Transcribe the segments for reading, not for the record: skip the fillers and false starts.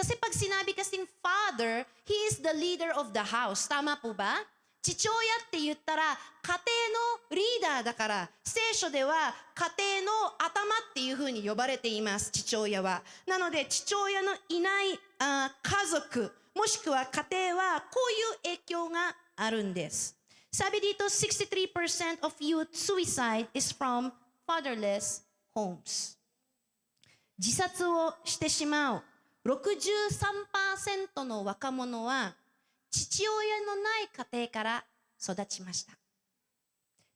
Kasi pag sinabi kasing father, he is the leader of the house. Tama po ba? 父親って言ったら家庭のリーダーだから、聖書では家庭の頭っていうふうに呼ばれています、父親は。なので父親のいない家族もしくは家庭はこういう影響があるんです。Sabi dito, 63% of youth suicide is from fatherless homes. 自殺をしてしまう 63% の若者は父親のない家庭から育ちました。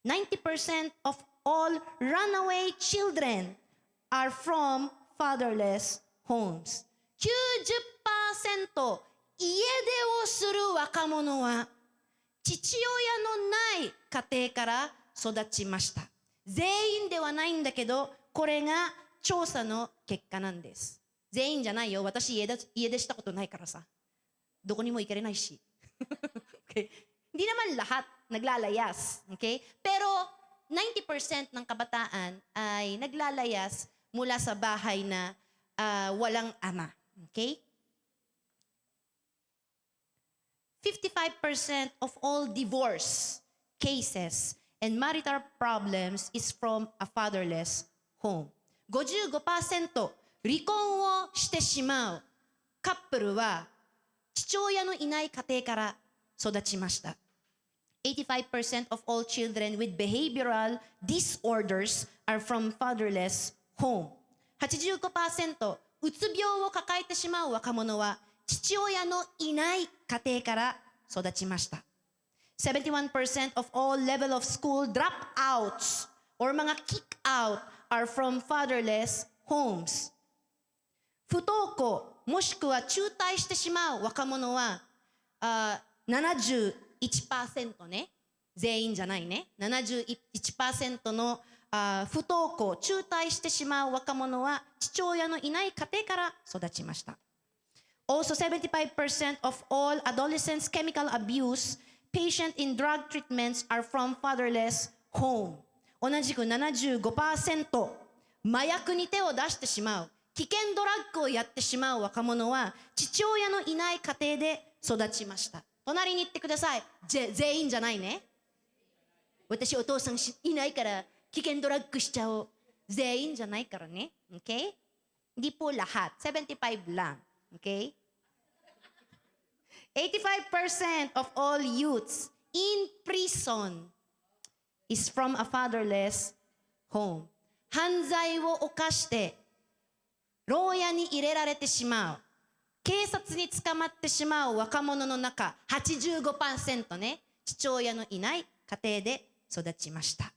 90% of all runaway children are from fatherless homes. 90% 家出をする若者は父親のない家庭から育ちました。全員ではないんだけど、これが調査の結果なんです。全員じゃないよ。私家出したことないからさ。どこにも行けれないし。Okay? Hindi naman lahat naglalayas. Okay? Pero 90% ng kabataan ay naglalayas mula sa bahay na walang ama. Okay? 55% of all divorce cases and marital problems is from a fatherless home. 55% 離婚をしてしまうカップルは父親のいない家庭から育ちました。85% of all children with behavioral disorders are from fatherless home. 85% うつ病を抱えてしまう若者は父親のいない家庭から育ちました。71% of all level of school dropouts or mga kick out are from fatherless homes. 不登校もしくは中退してしまう若者は71% ね。全員じゃないね。71% の不登校、中退してしまう若者は父親のいない家庭から育ちました。Also, 75% of all adolescents' chemical abuse patient in drug treatments are from fatherless home. 同じく 75% 麻薬に手を出してしまう、危険ドラッグをやってしまう若者は父親のいない家庭で育ちました。隣に行ってください。全員じゃないね。私お父さんいないから危険ドラッグしちゃおう。全員じゃないからね。Okay? Hindi po lahat. 75 lang. Okay? 85% of all youths in prison is from a fatherless home. 犯罪を犯して牢屋に入れられてしまう。警察に捕まってしまう若者の中 85% ね、父親のいない家庭で育ちました。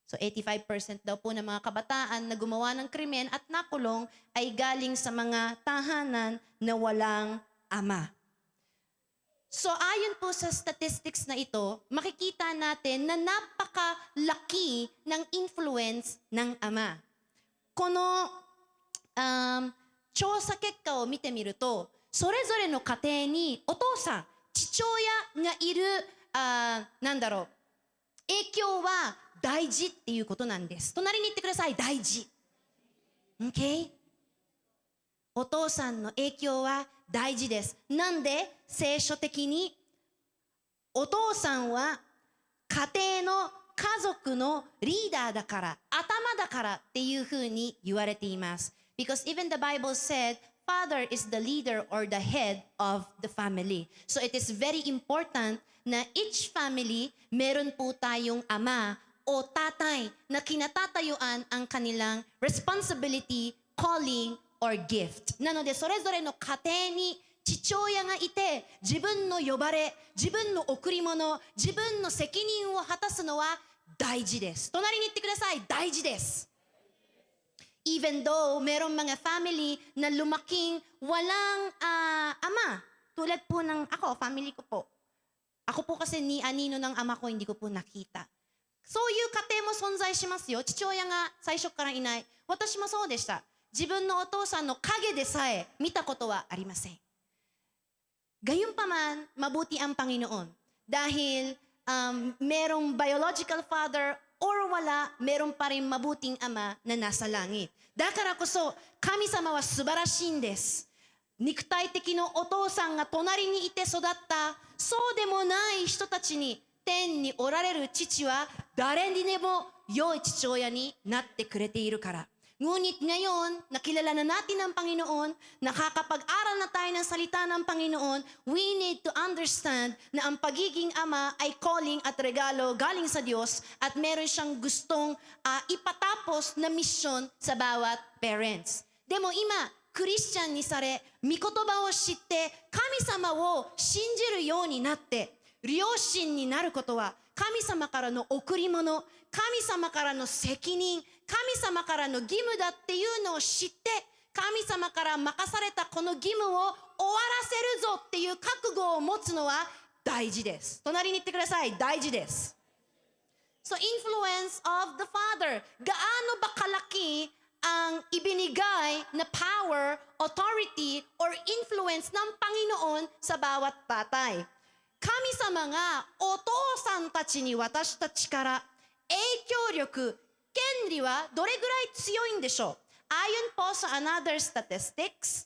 So 85% daw po ng mga kabataan na gumawa ng krimen at nakulong ay galing sa mga tahanan na walang ama. So ayon po sa statistics na ito, makikita natin na napakalaki ng influence ng ama. この調査結果を見てみると、それぞれの家庭にお父さん、父親がいる影響は大事っていうことなんです。隣に言ってください。大事。Okay? お父さんの影響は大事です。なんで聖書的にお父さんは家庭の家族のリーダーだから、頭だからっていうふうに言われています。Because even the Bible said, father is the leader or the head of the family. So it is very important na each family, meron po tayong ama o tatay na kinatatayuan ang kanilang responsibility, calling, or gift. なので、それぞれの家庭に父親がいて、自分の呼ばれ、自分の贈り物、自分の責任を果たすのは大事です。隣に言ってください。大事です。Even though merong mga family na lumaking walang ama. Tulad po ng ako, family ko po. Ako po kasi ni anino ng ama ko, hindi ko po nakita. そういう家庭も存在しますよ。父親が最初からいない。私もそうでした。自分のお父さんの影でさえ見たことはありません。Gayunpaman, mabuti ang Panginoon. Dahil merong biological father or wala, meron pa rin mabuting ama na nasa langit. だからこそ、神様は素晴らしいんです。肉体的なお父さんが隣にいて育った、そうでもない人たちに、天におられる父は誰にでも良い父親になってくれているから。Ngunit ngayon, nakilala na natin ang Panginoon, nakakapag-aral na tayo ng salita ng Panginoon, we need to understand na ang pagiging ama ay calling at regalo galing sa Diyos at meron siyang gustong ipatapos na misyon sa bawat parents. Demo ima, クリスチャンにされ、御言葉を知って神様を信じるようになって、両親になることは神様からの贈り物、神様からの責任、神様からの義務だっていうのを知って、神様から任されたこの義務を終わらせるぞっていう覚悟を持つのは大事です。隣に言ってください。大事です。So influence of the Father. Gaano ba kalaki ang ibinigay na power, authority, or influence ng Panginoon sa bawat batay? 神様がお父さんたちに私たちから影響力、権利はどれぐらい強いんでしょう。Ayon po sa another statistics,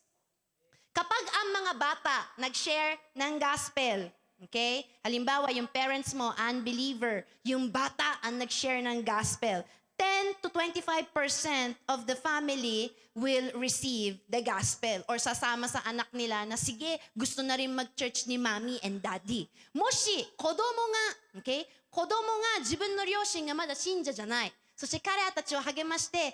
kapag ang mga bata nag-share ng gospel, okay? Halimbawa, yung parents mo, unbeliever, yung bata ang nag-share ng gospel, 10 to 25% of the family will receive the gospel or sasama sa anak nila na sige, gusto na rin mag-church ni mommy and daddy. Moshi, kodomo nga, okay? Kodomo nga, 自分の両親がまだ信者じゃない。そして彼らたちを励まして、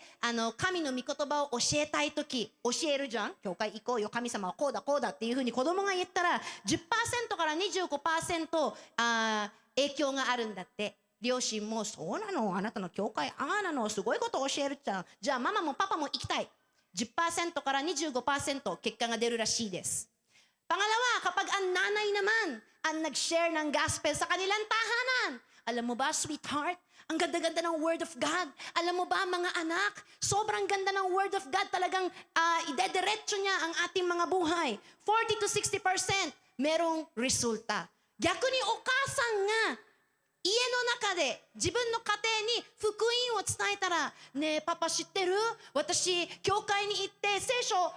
神の御言葉を教えたいとき、教えるじゃん。教会行こうよ、神様はこうだこうだっていうふうに子供が言ったら、10% から 25% 影響があるんだって。両親も、そうなの、あなたの教会、なの、すごいことを教えるじゃん。じゃあママもパパも行きたい。10% から 25% 結果が出るらしいです。Pangalawa, kapag ang nanay naman ang nag-share ng gospel sa kanilang tahanan, alam mo ba, sweetheart, ang ganda-ganda ng Word of God. Alam mo ba, mga anak, sobrang ganda ng Word of God. Talagang idediretso niya ang ating mga buhay. 40 to 60% merong resulta. 逆にお母さんが家の中で自分の家庭に福音を伝えたら、ねえパパ知ってる？私教会に行って聖書聞い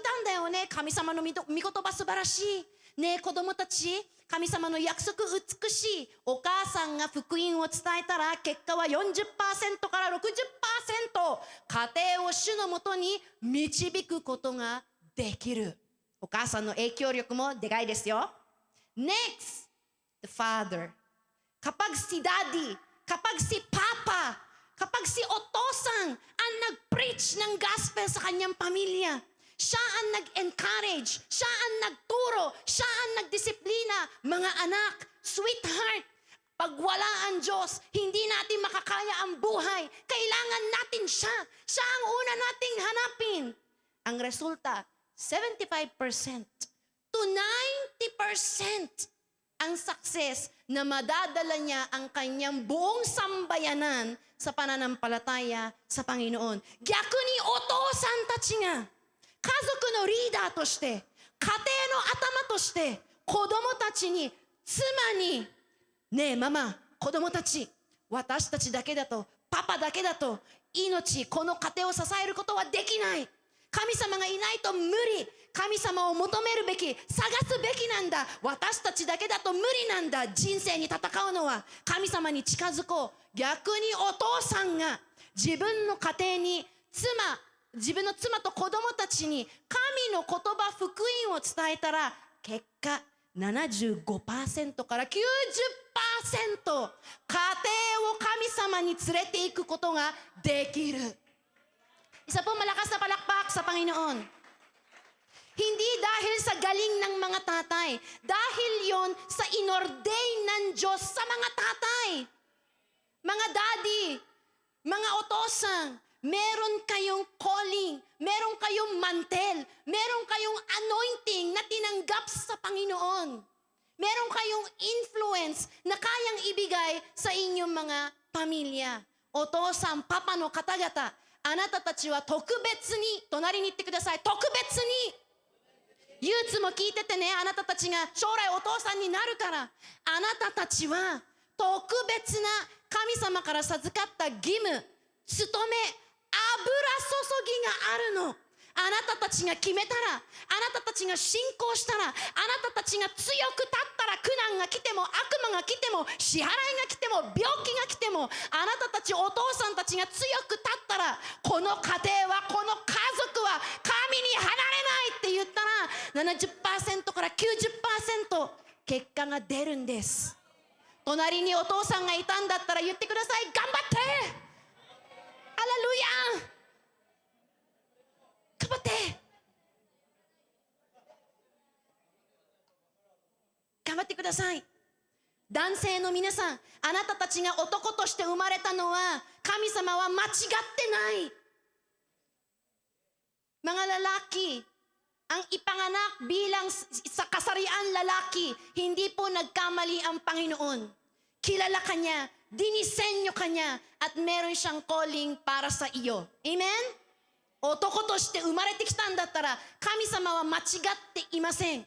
たんだよね。神様の御言葉素晴らしい。ねえ子供たち、神様の約束美しい。お母さんが福音を伝えたら結果は 40% から 60% 家庭を主のもとに導くことができる。お母さんの影響力もでかいですよ。Next, the father. Kapag si daddy, kapag si papa, kapag si otosan ang nag-preach ng gospel sa kanyang pamilya, siya ang nag-encourage, siya ang nagturo, siya ang nagdisiplina. Mga anak, sweetheart, pag wala ang Diyos, hindi natin makakaya ang buhay. Kailangan natin siya. Siya ang una nating hanapin. Ang resulta, 75% to 90% ang success na madadala niya ang kanyang buong sambayanan sa pananampalataya sa Panginoon. 逆にお父さんたちが家族のリーダーとして、家庭の頭として、子供たちに、妻に、ねえママ、子供たち、私たちだけだと、パパだけだと、命、この家庭を支えることはできない。神様がいないと無理。神様を求めるべき、探すべきなんだ。私たちだけだと無理なんだ。人生に戦うのは神様に近づこう。逆にお父さんが自分の家庭に自分の妻と子供たちに神の言葉、福音を伝えたら、結果 75% から 90% 家庭を神様に連れていくことができる。Isa po malakas na palakpak sa Panginoon. Hindi dahil sa galing ng mga tatay. Dahil yon sa inordain ng Diyos sa mga tatay. Mga daddy, mga otosang, meron kayong calling, meron kayong mantel, meron kayong anointing na tinanggap sa Panginoon. Meron kayong influence na kayang ibigay sa inyong mga pamilya. Otosang, papa no katagata, あなたたちは特別に、隣に言ってください。特別に。ユーツも聞いててね、あなたたちが将来お父さんになるから、あなたたちは特別な神様から授かった義務、務め、油注ぎがあるの。あなたたちが決めたら、あなたたちが信仰したら、あなたたちが強く立ったら、苦難が来ても悪魔が来ても支払いが来ても病気が来ても、あなたたちお父さんたちが強く立ったら、この家庭は、この家族は神に離れないって言ったら 70% から 90% 結果が出るんです。隣にお父さんがいたんだったら言ってください。頑張って、ハレルヤ、頑張って、頑張ってください。男性の皆さん、あなたたちが男として生まれたのは、神様は間違ってない。Mga lalaki, ang ipanganak bilang sa kasarian lalaki, hindi po nagkamali ang Panginoon. Kilala ka niya, dinisenyo ka niya, at meron siyang calling para sa iyo. Amen? 男として生まれてきたんだったら、神様は間違っていません。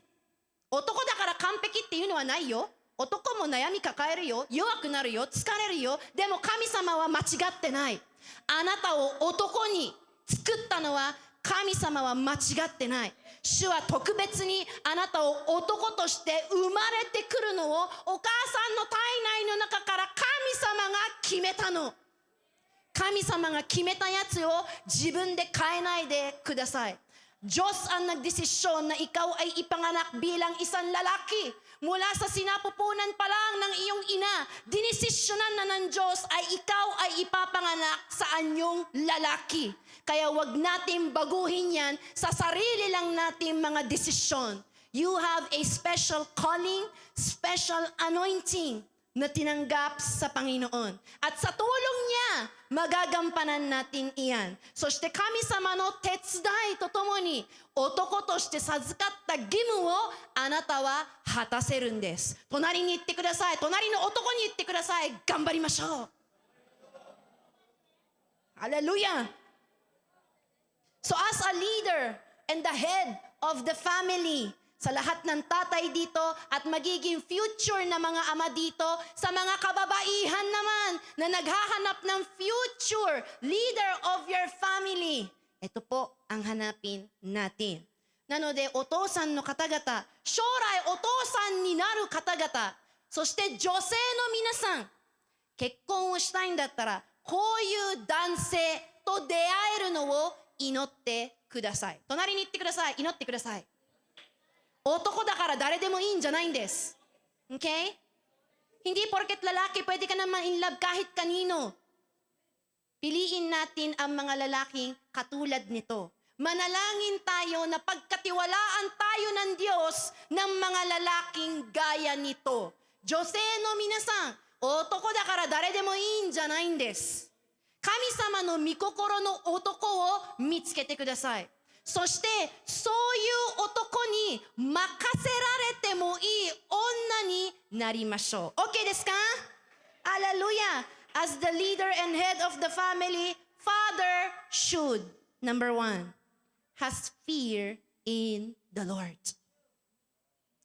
男だから完璧っていうのはないよ。男も悩み抱えるよ。弱くなるよ。疲れるよ。でも神様は間違ってない。あなたを男に作ったのは神様は間違ってない。主は特別にあなたを男として生まれてくるのをお母さんの体内の中から神様が決めたの。神様が決めたやつを自分で変えないでください。Diyos ang nagdesisyon na ikaw ay ipanganak bilang isang lalaki. Mula sa sinapupunan pa lang ng iyong ina, dinesisyonan na ng Diyos ay ikaw ay ipapanganak sa anyong lalaki. Kaya wag natin baguhin yan sa sarili lang natin mga desisyon. You have a special calling, special anointing na tinanggap sa Panginoon. At sa tulong niya, magagampanan natin iyan. そして神様の手伝いとともに、男として授かった義務をあなたは果たせるんです。隣に行ってください。隣の男に言ってください。頑張りましょう。ハレルヤ。So as a leader and the head of the family, sa lahat ng tatay dito at magiging future na mga ama dito, sa mga kababaihan naman na naghahanap ng future leader of your family, ito po ang hanapin natin. なので、お父さんの方々、将来お父さんになる方々、そして女性の皆さん、結婚をしたいんだったら、こういう男性と出会えるのを祈ってください。隣に行ってください。祈ってください。男だから誰でもいいんじゃないんです。Okay? Hindi porket lalaki, pwede ka naman in love kahit kanino. Piliin natin ang mga lalaking katulad nito. Manalangin tayo na pagkatiwalaan tayo ng Diyos ng mga lalaking gaya nito. 女性の皆さん、男だから誰でもいいんじゃないんです。神様の御心の男を見つけてください。そしてそういう男に任せられてもいい女になりましょう。 OK ですか？ハレルヤ。 As the leader and head of the family, father should, number 1, has fear in the Lord.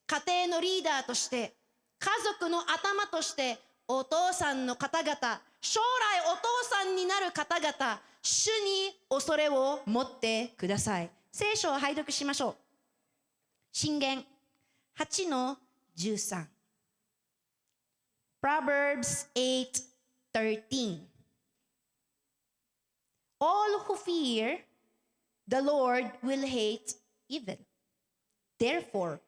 家庭のリーダーとして、家族の頭として、お父さんの方々、将来お父さんになる方々、主に恐れを持ってください。聖書を拝読しましょう。箴言8の13。Proverbs 8:13. All who fear the Lord will hate evil. Therefore,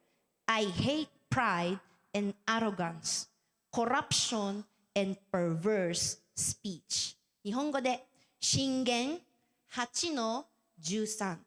I hate pride and arrogance, corruption and perverse speech. 日本語で箴言8の13。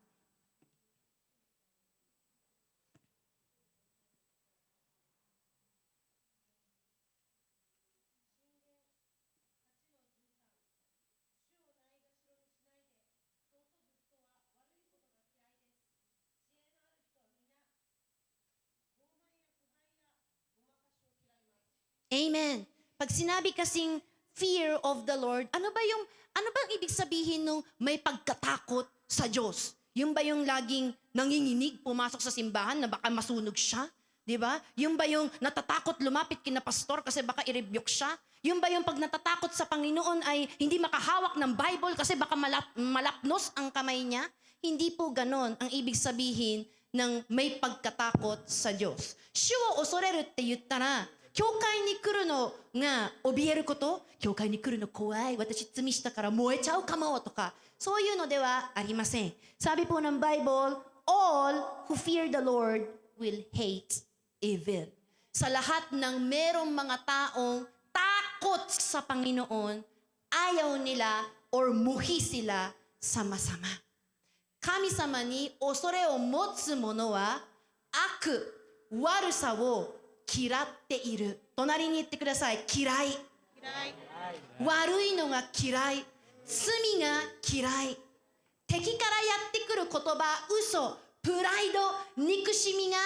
Amen. Pag sinabi kasing fear of the Lord, ano bang ibig sabihin nung may pagkatakot sa Diyos? Yung ba yung laging nanginginig, pumasok sa simbahan na baka masunog siya? Di ba? Yung ba yung natatakot lumapit kina pastor kasi baka i-rebuke siya? Yung ba yung pag natatakot sa Panginoon ay hindi makahawak ng Bible kasi baka malapnos ang kamay niya? Hindi po ganon ang ibig sabihin ng may pagkatakot sa Diyos. 主を恐れるって言ったら、教会に来るのが怯えること、教会に来るの怖い、私罪したから燃えちゃうかもとか、そういうのではありません。Sabi po ng Bible, all who fear the Lord will hate evil. Sa lahat ng merong mga taong takot sa Panginoon, ayaw nila or muhi sila sa masama. 神様に恐れを持つ者は悪、悪さを嫌っている。隣に言ってください。嫌い。悪いのが嫌い。罪が嫌い。敵からやってくる言葉、嘘、プライド、憎しみが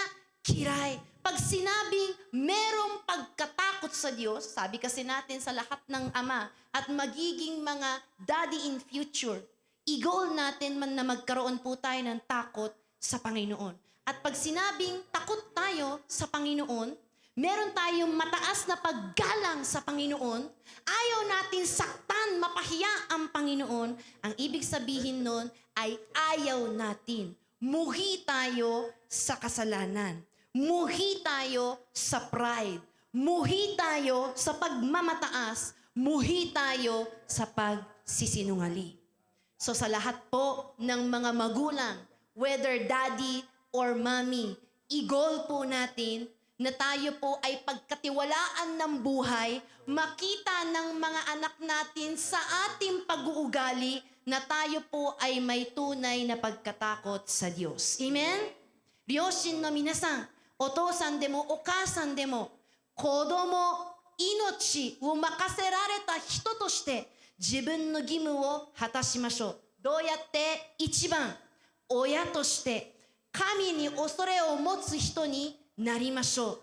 嫌い. Pag sinabing merong pagkatakot sa Diyos, sabi kasi natin sa lahat ng ama at magiging mga daddy in future, i-goal natin man na magkaroon po tayo ng takot sa Panginoon. At pag sinabing takot tayo sa Panginoon, meron tayong mataas na paggalang sa Panginoon, ayaw natin saktan, mapahiya ang Panginoon, ang ibig sabihin nun ay ayaw natin. Muhi tayo sa kasalanan. Muhi tayo sa pride. Muhi tayo sa pagmamataas. Muhi tayo sa pagsisinungaling. So sa lahat po ng mga magulang, whether daddy or mommy, i-goal po natin na tayo po ay pagkatiwalaan ng buhay, makita ng mga anak natin sa ating pag-uugali na tayo po ay may tunay na pagkatakot sa Diyos. Amen? 両親の皆さん、お父さんでもお母さんでも、子供、命を任せられた人として自分の義務を果たしましょう。どうやって？一番、親として神に恐れを持つ人になりましょう。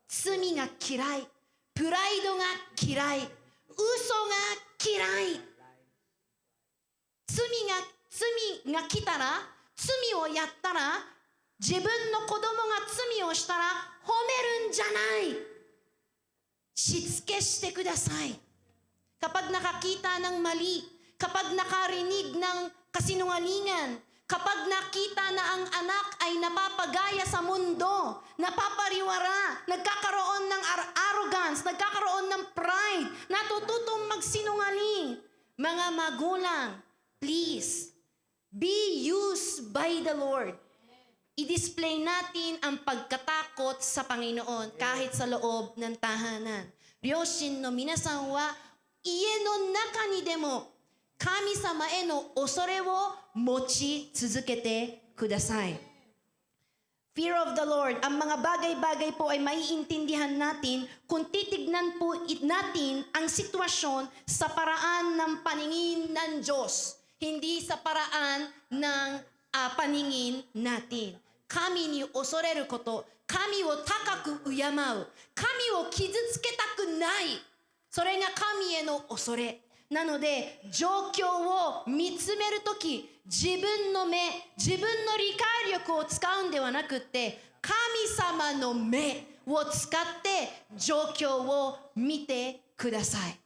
罪が嫌い、プライドが嫌い、嘘が嫌い。罪が来たら、罪をやったら、自分の子供が罪をしたら褒めるんじゃない。しつけしてください。Kapag nakakita ng mali, kapag nakarinig ng kasinungalingan, kapag nakita na ang anak ay napapagaya sa mundo, napapariwara, nagkakaroon ng arrogance, nagkakaroon ng pride, natututong magsinungaling. Mga magulang, please, be used by the Lord. I-display natin ang pagkatakot sa Panginoon kahit sa loob ng tahanan. 両親の皆さんは家の中にでも神様への恐れを持ち続けてください。Fear of the Lord, ang mga bagay-bagay po ay maiintindihan natin kung titignan po natin ang sitwasyon sa paraan ng paningin ng Diyos, hindi sa paraan ng paningin natin. 神に恐れること、神を高く敬う、神を傷つけたくない、それが神への恐れ。なので、状況を見つめるとき、自分の目、自分の理解力を使うんではなくって、神様の目を使って状況を見てください。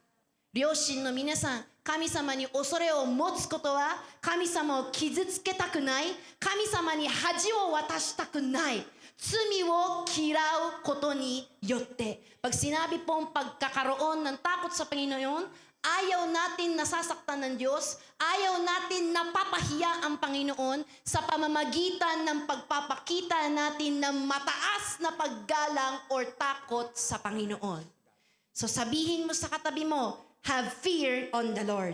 両親の皆さん、神様に恐れを持つことは、神様を傷つけたくない、神様に恥を渡したくない、罪を嫌うことによって、pag sinabi pong pagkakaroon ng takot sa Panginoon, ayaw natin nasasaktan ng Diyos, ayaw natin napapahiya ang Panginoon sa pamamagitan ng pagpapakita natin ng mataas na paggalang or takot sa Panginoon. So sabihin mo sa katabi mo, have fear on the Lord.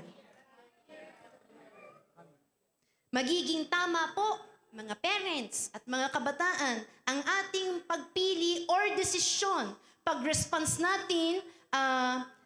Magiging tama po, mga parents at mga kabataan, ang ating pagpili or desisyon, pag-response natin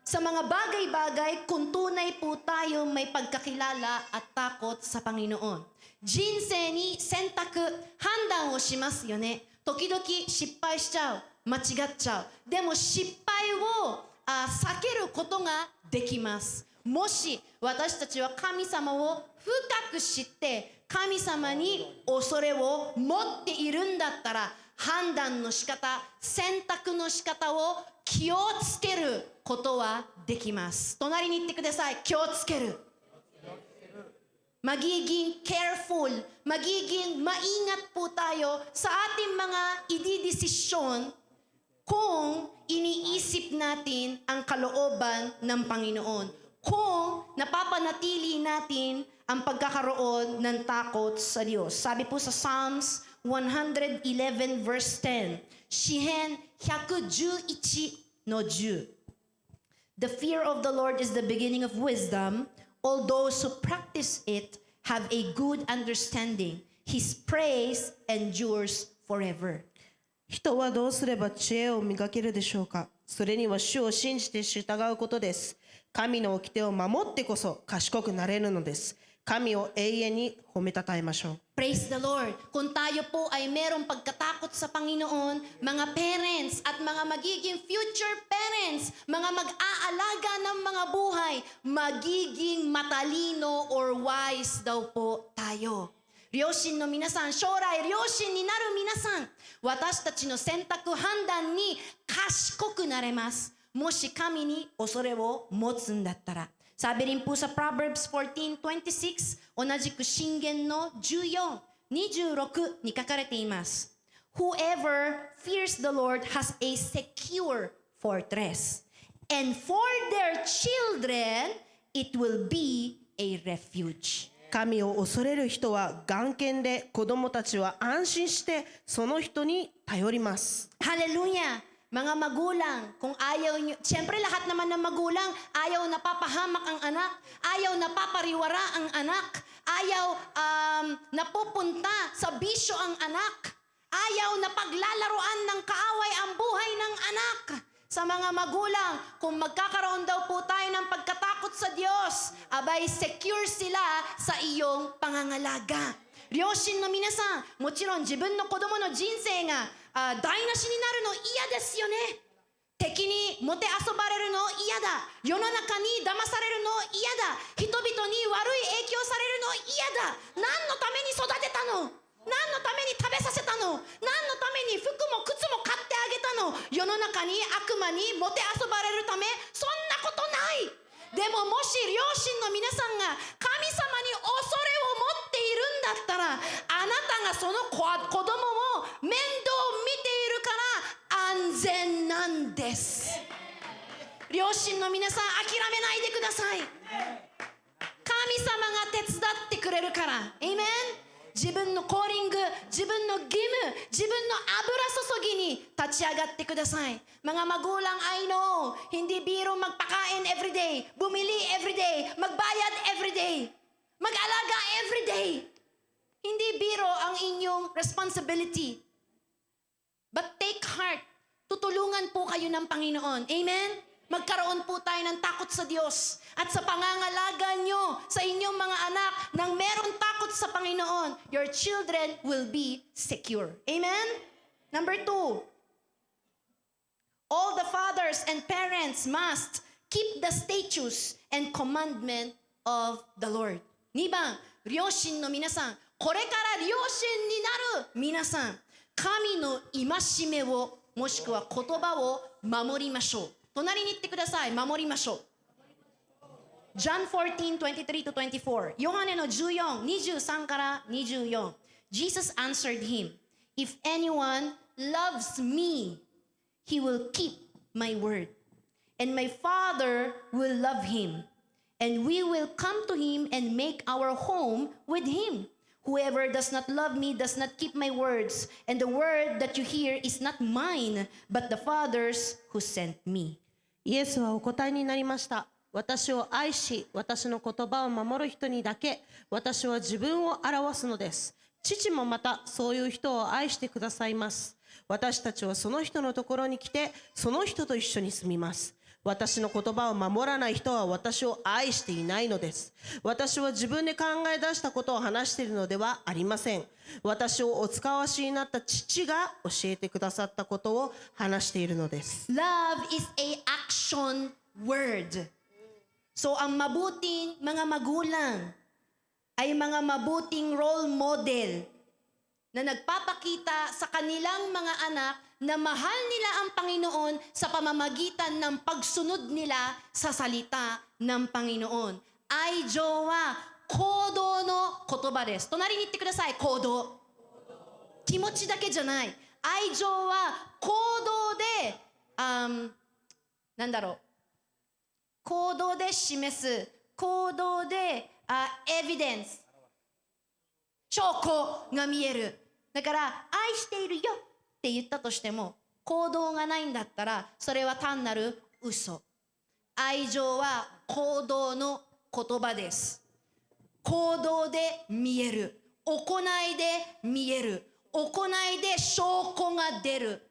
sa mga bagay-bagay kung tunay po tayo may pagkakilala at takot sa Panginoon. 人生に選択、判断をしますよね。時々失敗しちゃう、間違っちゃう。でも失敗を避けることができます。もし私たちは神様を深く知って神様に恐れを持っているんだったら、判断の仕方、選択の仕方を気をつけることはできます。隣に言ってください。気をつける。magiging careful, magiging maingat po tayo sa ating mga ididesisyon kung iniisip natin ang kalooban ng Panginoon. Kung napapanatili natin ang pagkakaroon ng takot sa Diyos. Sabi po sa Psalms 111 verse 10, Shihen 111の10. The fear of the Lord is the beginning of wisdom. All those who practice it have a good understanding. His praise endures forever. 人はどうすれば知恵を磨けるでしょうか。それには主を信じて従うことです。神の掟を守ってこそ賢くなれるのです。神を永遠に褒めたたえましょう。Praise the Lord. Kung tayo po ay merong pagkatakot sa Panginoon, mga parents at mga magiging future parents, mga mag-aalaga ng mga buhay, magiging matalino or wise daw po tayo. 両親の皆さん、将来両親になる皆さん、私たちの選択判断に賢くなれます。もし神に恐れを持つんだったら。Sabi rin po sa Proverbs 14:26, 同じく箴言の14、26に書かれています。Whoever fears the Lord has a secure fortress, and for their children it will be a refuge. 神を恐れる人は眼見で、子供たちは安心してその人に頼ります。 Hallelujah! Mga magulang, kung ayaw nyo, siyempre lahat naman ng magulang, ayaw napapahamak ang anak, ayaw napapariwara ang anak, ayaw napupunta sa bisyo ang anak, ayaw na paglalaruan ng kaaway ang buhay ng anak. Sa mga magulang, kung magkakaroon daw po tayo ng pagkatakot sa Diyos, abay secure sila sa iyong pangangalaga. 両親の皆さん、もちろん自分の子供の人生が台無しになるの嫌ですよね。敵にもてあそばれるの嫌だ。世の中に騙されるの嫌だ。人々に悪い影響されるの嫌だ。何のために育てたの？何のために食べさせたの？何のために服も靴も買ってあげたの？世の中に悪魔にもてあそばれるため、そんなことない。でももし両親の皆さんが神様に恐れを持っているんだったら、あなたがその子供を面倒見ているから安全なんです。両親の皆さん、諦めないでください。神様が手伝ってくれるから。アーメン。自分のコーリング、自分の義務、自分の油注ぎに立ち上がってください。Mga magulang, I know, hindi biro magpakain everyday, bumili everyday, magbayad everyday, mag-alaga everyday. Hindi biro ang inyong responsibility. But take heart, tutulungan po kayo ng Panginoon. Amen? Magkaroon po tayo ng takot sa Diyos. At sa pangangalaga nyo sa inyong mga anak nang meron takot sa Panginoon, your children will be secure. Amen? Number 2, all the fathers and parents must keep the statutes and commandment of the Lord. 2番、両親の皆さん、これから両親になる皆さん、神の戒めをもしくは言葉を守りましょう。隣に言ってください。守りましょう。John 14:23-24。ヨハネの14、23から24。Jesus answered him, If anyone loves me, he will keep my word. And my Father will love him. And we will come to him and make our home with him. Whoever does not love me does not keep my words. And the word that you hear is not mine, but the Father's who sent me. イエスはお答えになりました。私を愛し、私の言葉を守る人にだけ、私は自分を表すのです。父もまたそういう人を愛してくださいます。私たちはその人のところに来て、その人と一緒に住みます。私の言葉を守らない人は私を愛していないのです。私は自分で考え出したことを話しているのではありません。私をお使わしになった父が教えてくださったことを話しているのです。Love is a action word. So ang mabuting mga magulang ay mga mabuting role model na nagpapakita sa kanilang mga anak na mahal nila ang Panginoon sa pamamagitan ng pagsunod nila sa salita ng Panginoon. Ay jowa, 行動の言葉です。隣に言ってください、行動。気持ちだけじゃない。愛情は行動で、なんだろう。行動で示す。行動で、エビデンス。証拠が見える。だから、愛しているよって言ったとしても、行動がないんだったら、それは単なる嘘。愛情は行動の言葉です。行動で見える。行いで見える。行いで証拠が出る。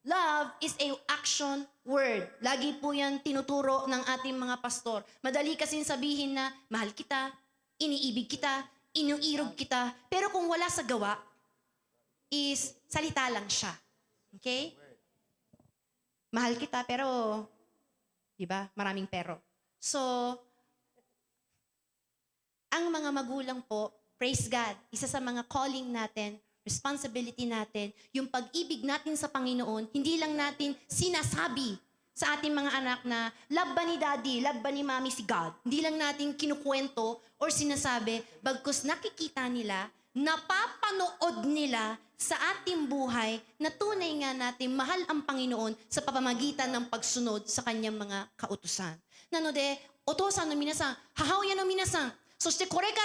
Love is a action word. Lagi po yan tinuturo ng ating mga pastor. Madali kasing sabihin na, mahal kita, iniibig kita, inuirog kita. Pero kung wala sa gawa, is salita lang siya. Okay? Mahal kita, pero, di ba, maraming pero. So, ang mga magulang po, praise God, isa sa mga calling natin, responsibility natin, yung pag-ibig natin sa Panginoon, hindi lang natin sinasabi sa ating mga anak na love ba ni daddy, love ba ni mommy si God. Hindi lang natin kinukwento or sinasabi, bagkus nakikita nila, napapanood nila sa ating buhay na tunay nga natin mahal ang Panginoon sa pamamagitan ng pagsunod sa kanyang mga kautusan. なので、お父さんの皆さん、母親の皆さん、そしてこれから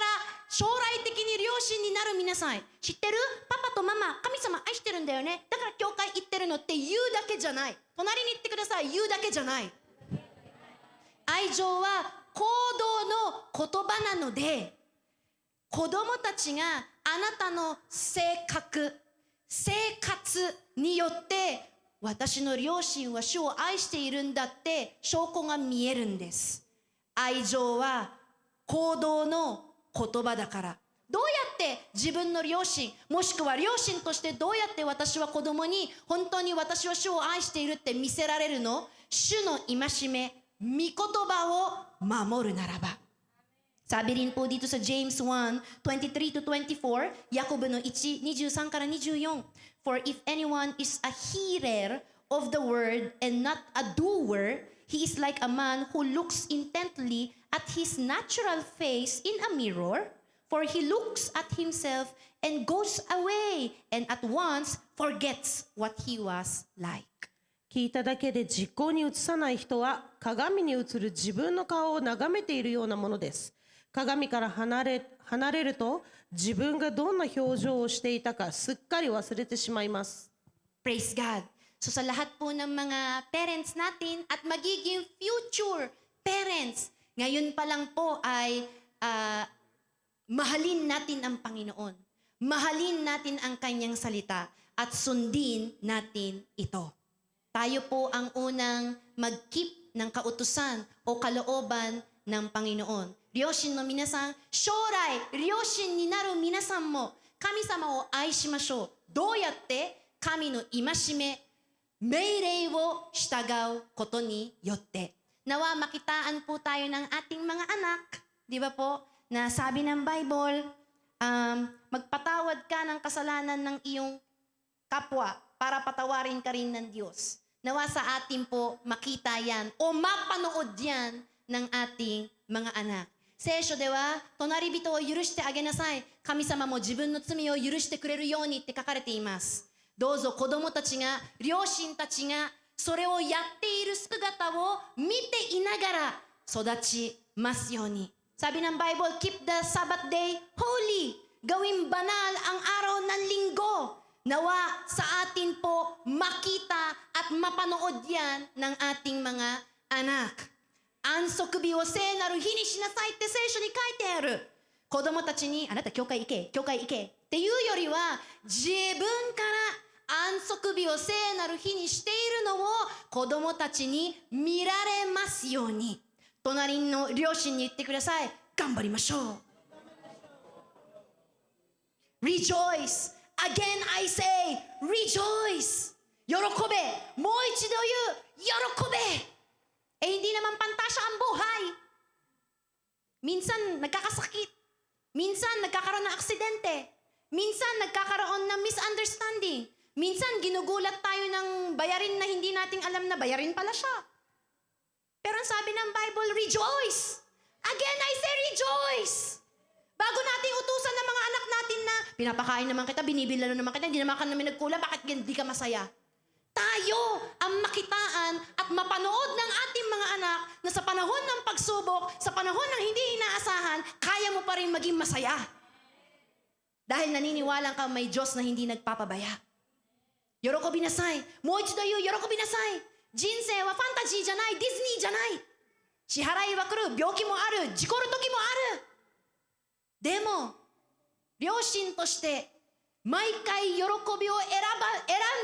将来的に両親になる皆さん、知ってる？パパとママ、神様愛してるんだよね。だから教会行ってるのって言うだけじゃない。隣に行ってください。言うだけじゃない。愛情は行動の言葉なので、子供たちがあなたの性格、生活によって私の両親は主を愛しているんだって証拠が見えるんです。愛情は行動の言葉だから。どうやって自分の両親、もしくは両親としてどうやって私は子供に本当に私は主を愛しているって見せられるの？主の戒め、御言葉を守るならば。Sabi rin po dito sa James 1:23 to 24, Yakobo no 1:23 から24. For if anyone is a hearer of the word and not a doer, he is like a man who looks intently at his natural face in a mirror, for he looks at himself and goes away and at once forgets what he was like. 聞いただけで実行に移さない人は鏡に映る自分の顔を眺めているようなものです。鏡から離れると自分がどんな表情をしていたかすっかり忘れてしまいます。Praise God. So sa lahat po ng mga parents natin at magiging future parents, ngayon pa lang po ay mahalin natin ang Panginoon. Mahalin natin ang kanyang salita at sundin natin ito. Tayo po ang unang mag-keep ng kautusan o kalooban ng Panginoon. 両親の皆さん、将来両親になる皆さんも神様を愛しましょう。どうやって神の戒め、命令を従うことによって。Nawa makitaan po tayo ng ating mga anak, di ba po, na sabi ng Bible, magpatawad ka ng kasalanan ng iyong kapwa para patawarin ka rin ng Diyos. Nawa sa atin po makita yan o mapanood yan ng ating mga anak. 聖書では、隣人を許してあげなさい。神様も自分の罪を許してくれるようにって書かれています。どうぞ子供たちが、両親たちが、それをやっている姿を見ていながら育ちますように。Sabi ng Bible, keep the Sabbath day holy. Gawing banal ang araw ng linggo. Nawa sa atin po makita at mapanood yan ng ating mga anak. 安息日を聖なる日にしなさいって聖書に書いてある。子供たちに、あなた教会行け、教会行けっていうよりは、自分から安息日を聖なる日にしているのを子供たちに見られますように。隣の両親に言ってください。頑張りましょう。Rejoice! Again I say, rejoice! 喜べ! もう一度言う、喜べ! Hindi naman pantasya ang buhay. Minsan nagkakasakit. Minsan nagkakaroon ng aksidente. Minsan nagkakaroon ng misunderstanding. Minsan ginugulat tayo ng bayarin na hindi nating alam na bayarin pala siya. Pero ang sabi ng Bible, rejoice! Again, I say rejoice! Bago nating utusan ng mga anak natin na, pinapakain naman kita, binibilalo naman kita, hindi naman ka namin nagkulang, bakit hindi ka masaya? Tayo ang makitaan at mapanood ng ating mga anak na sa panahon ng pagsubok, sa panahon ng hindi inaasahan, kaya mo pa rin maging masaya. Dahil naniniwalang ka may Diyos na hindi nagpapabaya. Yorokobi nasai. Mo ichido yu, yorokobi nasai. Jinsei wa fantasy janai, Disney janai. Shiharai wa kuru, byoki mo aru, jikoru toki mo aru. Demo, 両親として毎回喜びを選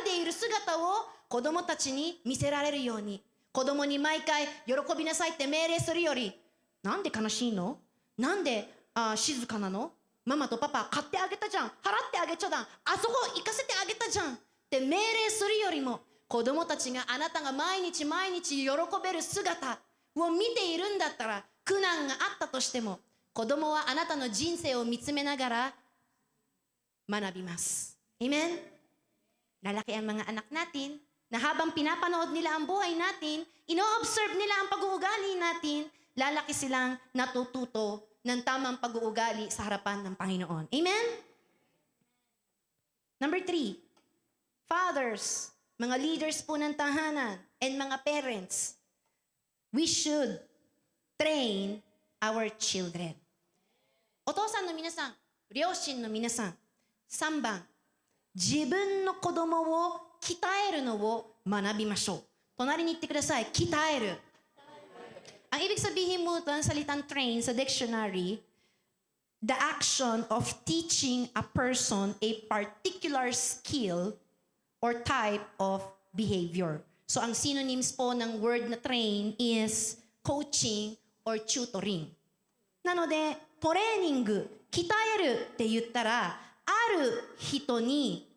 んでいる姿を子供たちに見せられるように、子供に毎回喜びなさいって命令するより、なんで悲しいの？なんで静かなの？ママとパパ買ってあげたじゃん、払ってあげちゃだん、あそこ行かせてあげたじゃんって命令するよりも、子供たちがあなたが毎日毎日喜べる姿を見ているんだったら、苦難があったとしても子供はあなたの人生を見つめながら学びます。Amen? Lalaki ang mga anak natin na habang pinapanood nila ang buhay natin, ino-observe nila ang pag-uugali natin, lalaki silang natututo ng tamang pag-uugali sa harapan ng Panginoon. Amen? Number 3, fathers, mga leaders po ng tahanan, and mga parents, we should train our children. お父さんの皆さん、両親の皆さん、3番、自分の子供を鍛えるのを学びましょう。隣に言ってください。鍛える。Ang ibig sabihin mo ng salitang train sa dictionary, the action of teaching a person a particular skill or type of behavior. So ang synonyms po ng word na train is coaching or tutoring. なので、トレーニング、鍛えるって言ったら、ある人に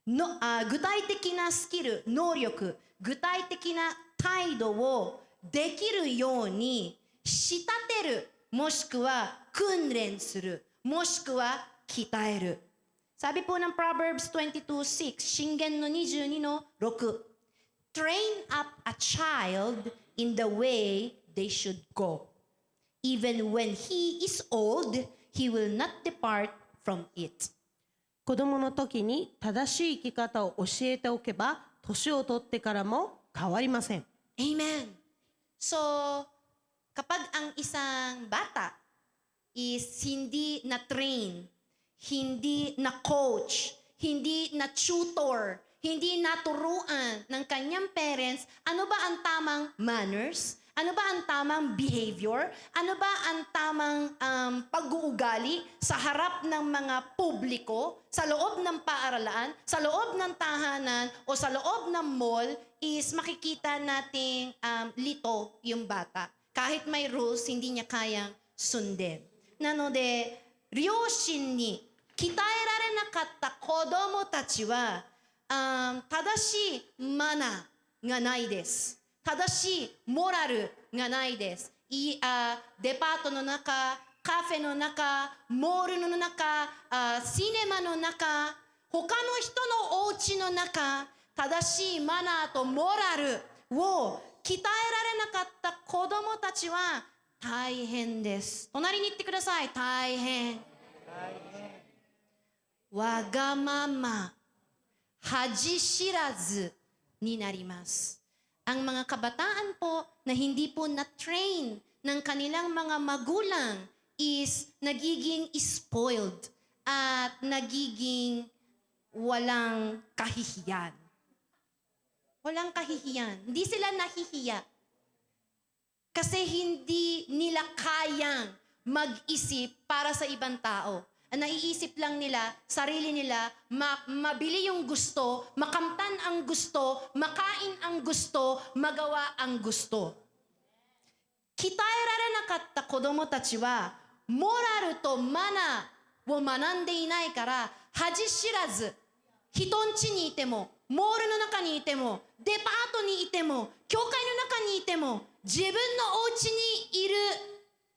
具体的なスキル、能力、具体的な態度をできるように仕立てる、もしくは訓練する、もしくは鍛える。Sabi po ng Proverbs 22:6, Shingen no 22 no 6, train up a child in the way they should go. Even when he is old, he will not depart from it. 子供の時に正しい生き方を教えておけば、年を取ってからも変わりません。Amen. So, kapag ang isang bata is hindi na-train, hindi na-coach, hindi na-tutor, hindi naturuan ng kanyang parents, ano ba ang tamang manners? Ano ba ang tamang behavior? Ano ba ang tamang pag-uugali sa harap ng mga publiko, sa loob ng paaralan, sa loob ng tahanan, o sa loob ng mall, is makikita nating lito yung bata. Kahit may rules, hindi niya kayang sundin. なので、両親に鍛えられなかった子供たちは、正しいマナーがないです。正しいモラルがないです。デパートの中、カフェの中、モールの中、シネマの中、他の人のお家の中、正しいマナーとモラルを鍛えられなかった子供たちは大変です。隣に言ってください。大変。わがまま、恥知らずになります。Ang mga kabataan po na hindi po na-train ng kanilang mga magulang is nagiging spoiled at nagiging walang kahihiyan. Walang kahihiyan. Hindi sila nahihiya. Kasi hindi nila kayang mag-isip para sa ibang tao. Ang naiisip lang nila, sarili nila, mabili yung gusto, makamtan ang gusto, makain ang gusto, magawa ang gusto. 鍛えられなかった子供たちは、モラルとマナーを学んでいないから、恥知らず、人ん家にいても、モールの中にいても、デパートにいても、教会の中にいても、自分のお家にいる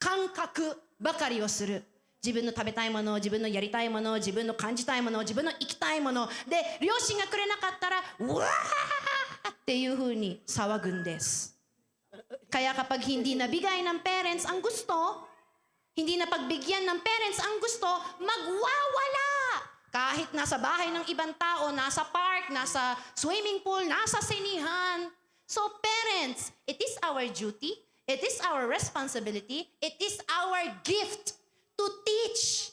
感覚ばかりをする。自分の食べたいもの、自分のやりたいもの、自分の感じたいもの、自分の生きたいもので、両親がくれなかったらうわーっていう風に騒ぐんです。Kaya kapag hindi nabigay ng parents ang gusto, Hindi na pagbigyan ng parents ang gusto, magwawala. Kahit nasa bahay ng ibang tao, nasa park, nasa swimming pool, nasa sinihan. So parents, it is our duty, it is our responsibility, it is our gift to teach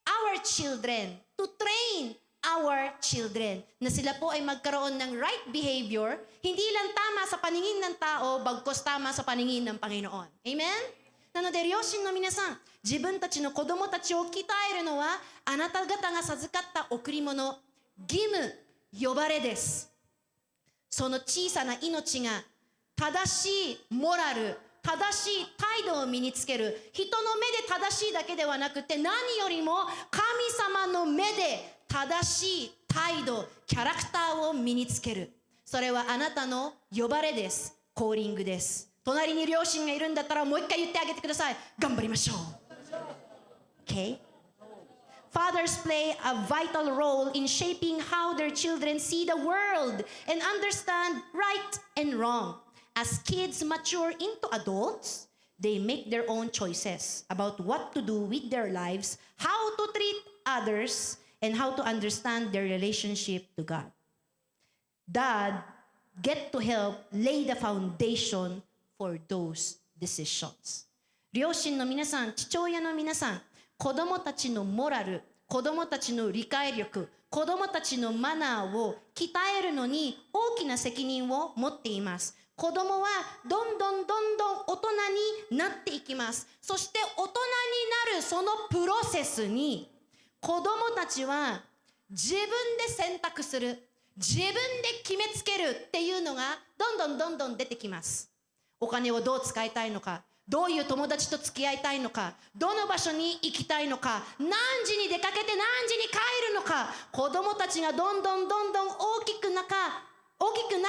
our children, to train our children, na sila po ay magkaroon ng right behavior, hindi lang tama sa paningin ng tao, bagkus tama sa paningin ng Panginoon. Amen? なので、両親の皆さん、自分たちの子供たちを鍛えるのは、あなた方が授かった贈り物、義務、呼ばれです。その小さな命が正しいモラル、正しい態度を身につける。人の目で正しいだけではなくて、何よりも神様の目で正しい態度、キャラクターを身につける。それはあなたの呼ばれです。コーリングです。隣に両親がいるんだったらもう一回言ってあげてください。頑張りましょう。Okay? Fathers play a vital role in shaping how their children see the world and understand right and wrong. As kids mature into adults, they make their own choices about what to do with their lives, how to treat others, and how to understand their relationship to God. Dad get to help lay the foundation for those decisions. 両親の皆さん、父親の皆さん、子供たちのモラル、子供たちの理解力、子供たちのマナーを鍛えるのに大きな責任を持っています。子供はどんどん大人になっていきます。そして大人になるそのプロセスに子供たちは自分で選択する、自分で決めつけるっていうのがどんどん出てきます。お金をどう使いたいのか、どういう友達と付き合いたいのか、どの場所に行きたいのか、何時に出かけて何時に帰るのか、子供たちがどんどん大きくな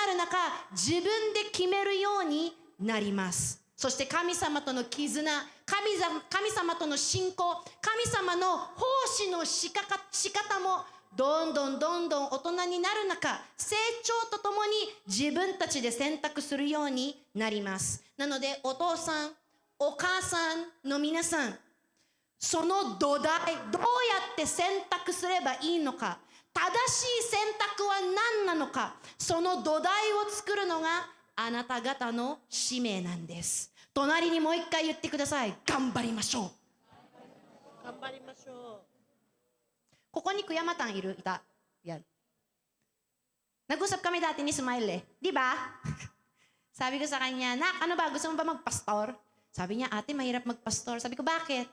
る中、自分で決めるようになります。そして神様との絆、神様との信仰、神様の奉仕の仕方もどんどん大人になる中、成長とともに自分たちで選択するようになります。なのでお父さん、お母さんの皆さん、その土台、どうやって選択すればいいのか、正しい選択は何なのか、その土台を作るのがあなた方の使命なんです。隣にもう一回言ってください。頑張りましょう。頑張りましょう。ここにKuya Matang ita. Yan. Nag-usap kami dati ni Smile eh. Di ba? Sabi ko sa kanya, Nak, ano ba? Gusto mo ba magpastor? Sabi niya, ate, mahirap magpastor. Sabi ko, bakit?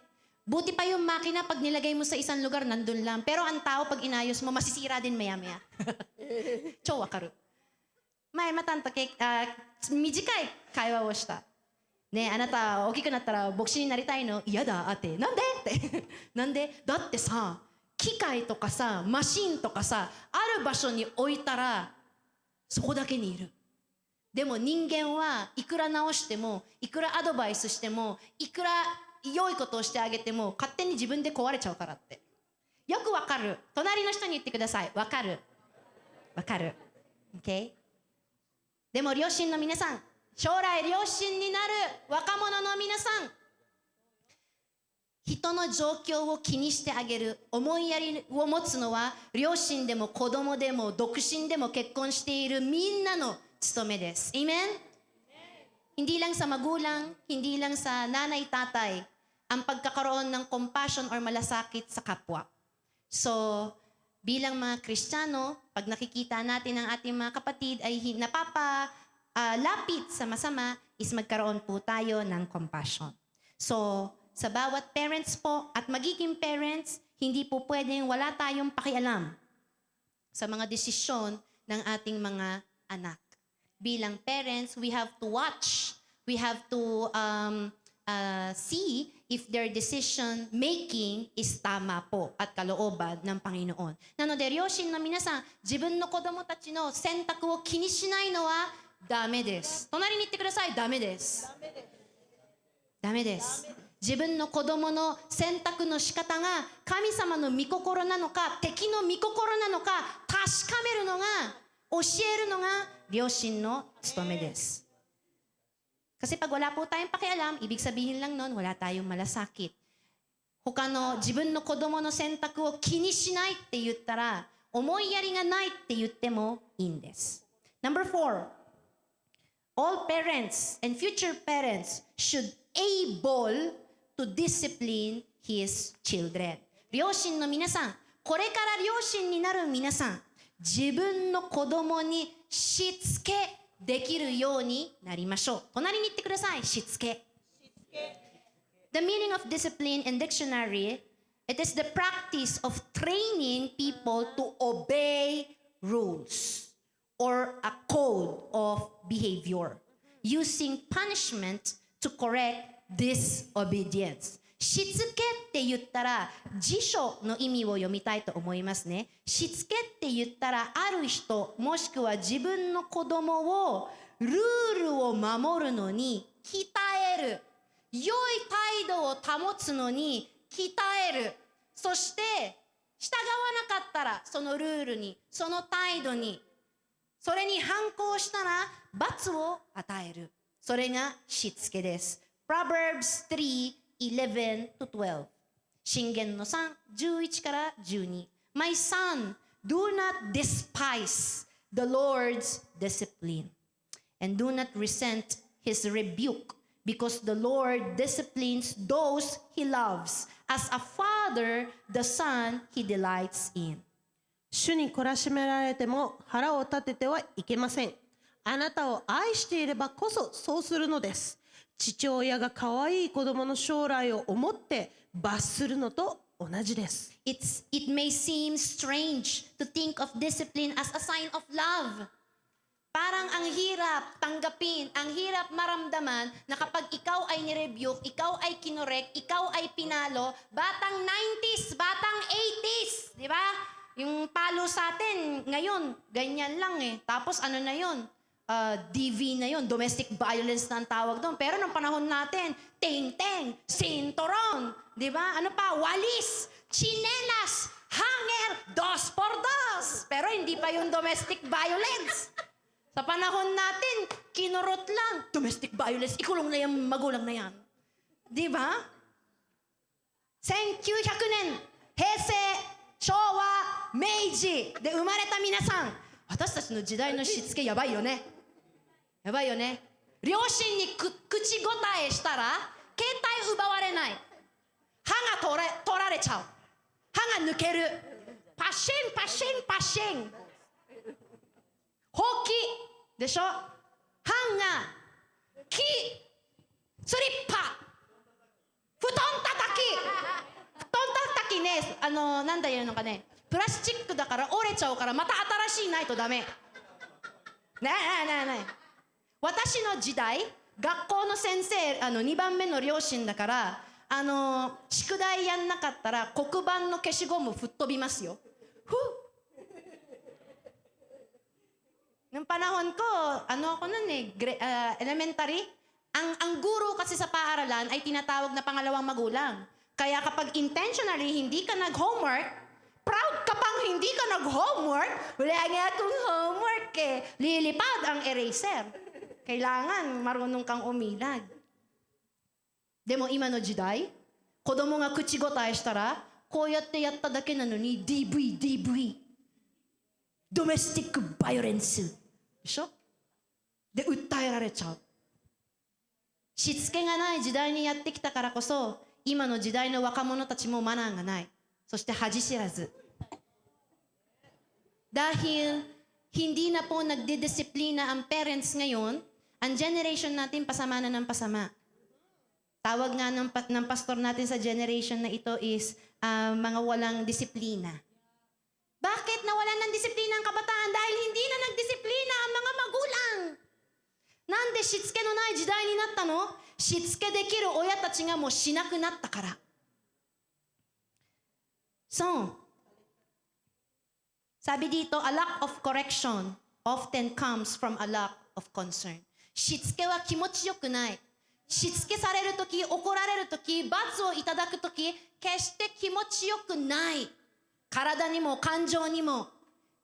Buti pa yung makina pag nilagay mo sa isang lugar, nandun lang. Pero ang tao, pag inayos mo, masisira din maya-maya. Chow wakaru. 前またんと短い会話をした。ねえ、あなた大きくなったら牧師になりたいの？嫌だって。なんでってなんで？だってさ、機械とかさ、マシンとかさ、ある場所に置いたらそこだけにいる。でも人間はいくら直しても、いくらアドバイスしても、いくら良いことをしてあげても勝手に自分で壊れちゃうからって。よくわかる。隣の人に言ってください。わかる。わかる。OK？ でも両親の皆さん、将来両親になる若者の皆さん、人の状況を気にしてあげる思いやりを持つのは両親でも子供でも独身でも結婚しているみんなの務めです。Amen? Hindi lang sa magulang, hindi lang sa nanay, tatay, ang pagkakaroon ng compassion or malasakit sa kapwa. So, bilang mga Kristiyano, pag nakikita natin ang ating mga kapatid ay lapit sa masama, is magkaroon po tayo ng compassion. So, sa bawat parents po at magiging parents, hindi po pwedeng wala tayong pakialam sa mga desisyon ng ating mga anak. Bilang parents, we have to watch. We have to see if their decision making is tama po at kalooban ng Panginoon. なので、両親の皆さん、自分の子供たちの選択を気にしないのはダメです。隣に言ってください。ダメです。ダメです。自分の子供の選択の仕方が神様の御心なのか敵の御心なのか確かめるのが、教えるのが両親の務めです。Kasi pag wala po tayong pakialam, ibig sabihin lang nun, wala tayong malasakit. 他の自分の子供の選択を気にしないって言ったら、思いやりがないって言ってもいいんです。Number 4, all parents and future parents should able to discipline his children. 両親の皆さん、これから両親になる皆さん、自分の子供にしつけできるようになりましょう。隣に言ってください、しつけ。The meaning of discipline in dictionary, it is the practice of training people to obey rules or a code of behavior, using punishment to correct disobedience. しつけって言ったら辞書の意味を読みたいと思いますね。しつけって言ったらある人もしくは自分の子供をルールを守るのに鍛える。良い態度を保つのに鍛える。そして従わなかったらそのルールに、その態度に、それに反抗したら罰を与える。それがしつけです。Proverbs 3:11 to 12。箴言の3、11から12。My son, do not despise the Lord's discipline, and do not resent his rebuke.Because the Lord disciplines those He loves, as a father the son He delights in. 主に懲らしめられても腹を立ててはいけません。あなたを愛していればこそそうするのです。父親が可愛い子供の将来を思って罰するのと同じです。It may seem strange to think of discipline as a sign of love.Parang ang hirap tanggapin, ang hirap maramdaman na kapag ikaw ay nirebuke, ikaw ay kinorek, ikaw ay pinalo, batang 90s, batang 80s, di ba? Yung palo sa atin, ngayon, ganyan lang eh. Tapos ano na yun? DV na yun, domestic violence na ang tawag doon. Pero nung panahon natin, ting-ting, sinturon, di ba? Ano pa? Walis, chinelas, hanger, 2x2. Pero hindi pa yung domestic violence. Sa panahon natin, kinurot lang. Domestic violence, ikulong na yung magulang na yan. Di ba? 1900年、平成、昭和、明治で生まれた皆さん、私たちの時代のしつけやばいよね。やばいよね。両親に口答えしたら、携帯奪われない。歯が取られちゃう。歯が抜ける。パシンパシンパシン。ほうきでしょ。ハンガー、木、スリッパ、布団叩きね、なんだ言うのかね、プラスチックだから折れちゃうからまた新しいないとダメ。ねえ。私の時代、学校の先生、2番目の両親だから、宿題やんなかったら黒板の消しゴム吹っ飛びますよ。Nung panahon ko, ako nun eh, elementary, ang guro kasi sa paaralan ay tinatawag na pangalawang magulang. Kaya kapag intentionally hindi ka nag-homework, proud ka pang hindi ka nag-homework, wala nga akong homework eh. Lilipad ang eraser. Kailangan marunong kang umilag. Demo ima no jidai, 子供が口答えしたら、こうやってやっただけなのに DV。ドメスティックバイオレンスでしょ。で訴えられちゃう。しつけがない時代にやってきたからこそ今の時代の若者たちもマナーがない。そして恥知らず。Dahil hindi na po nagdidisiplina ang parents ngayon, ang generation natin pasama na ng pasama. Tawag nga ng pastor natin sa generation na ito is mga walang disiplina. Bakit nawalan ng disiplina ang kabataan? Dahil hindi na nagdisiplina ang mga magulang. Nande shitsuke no nai jidai ni natta no? Shitsuke dekiru oya tachi ga mo shinaku natta kara. So, sabi dito, a lack of correction often comes from a lack of concern. Shitsuke wa kimochi yoku nai. しつけされるとき、怒られるとき、罰をいただくとき、決して気持ちよくない。体にも感情にも。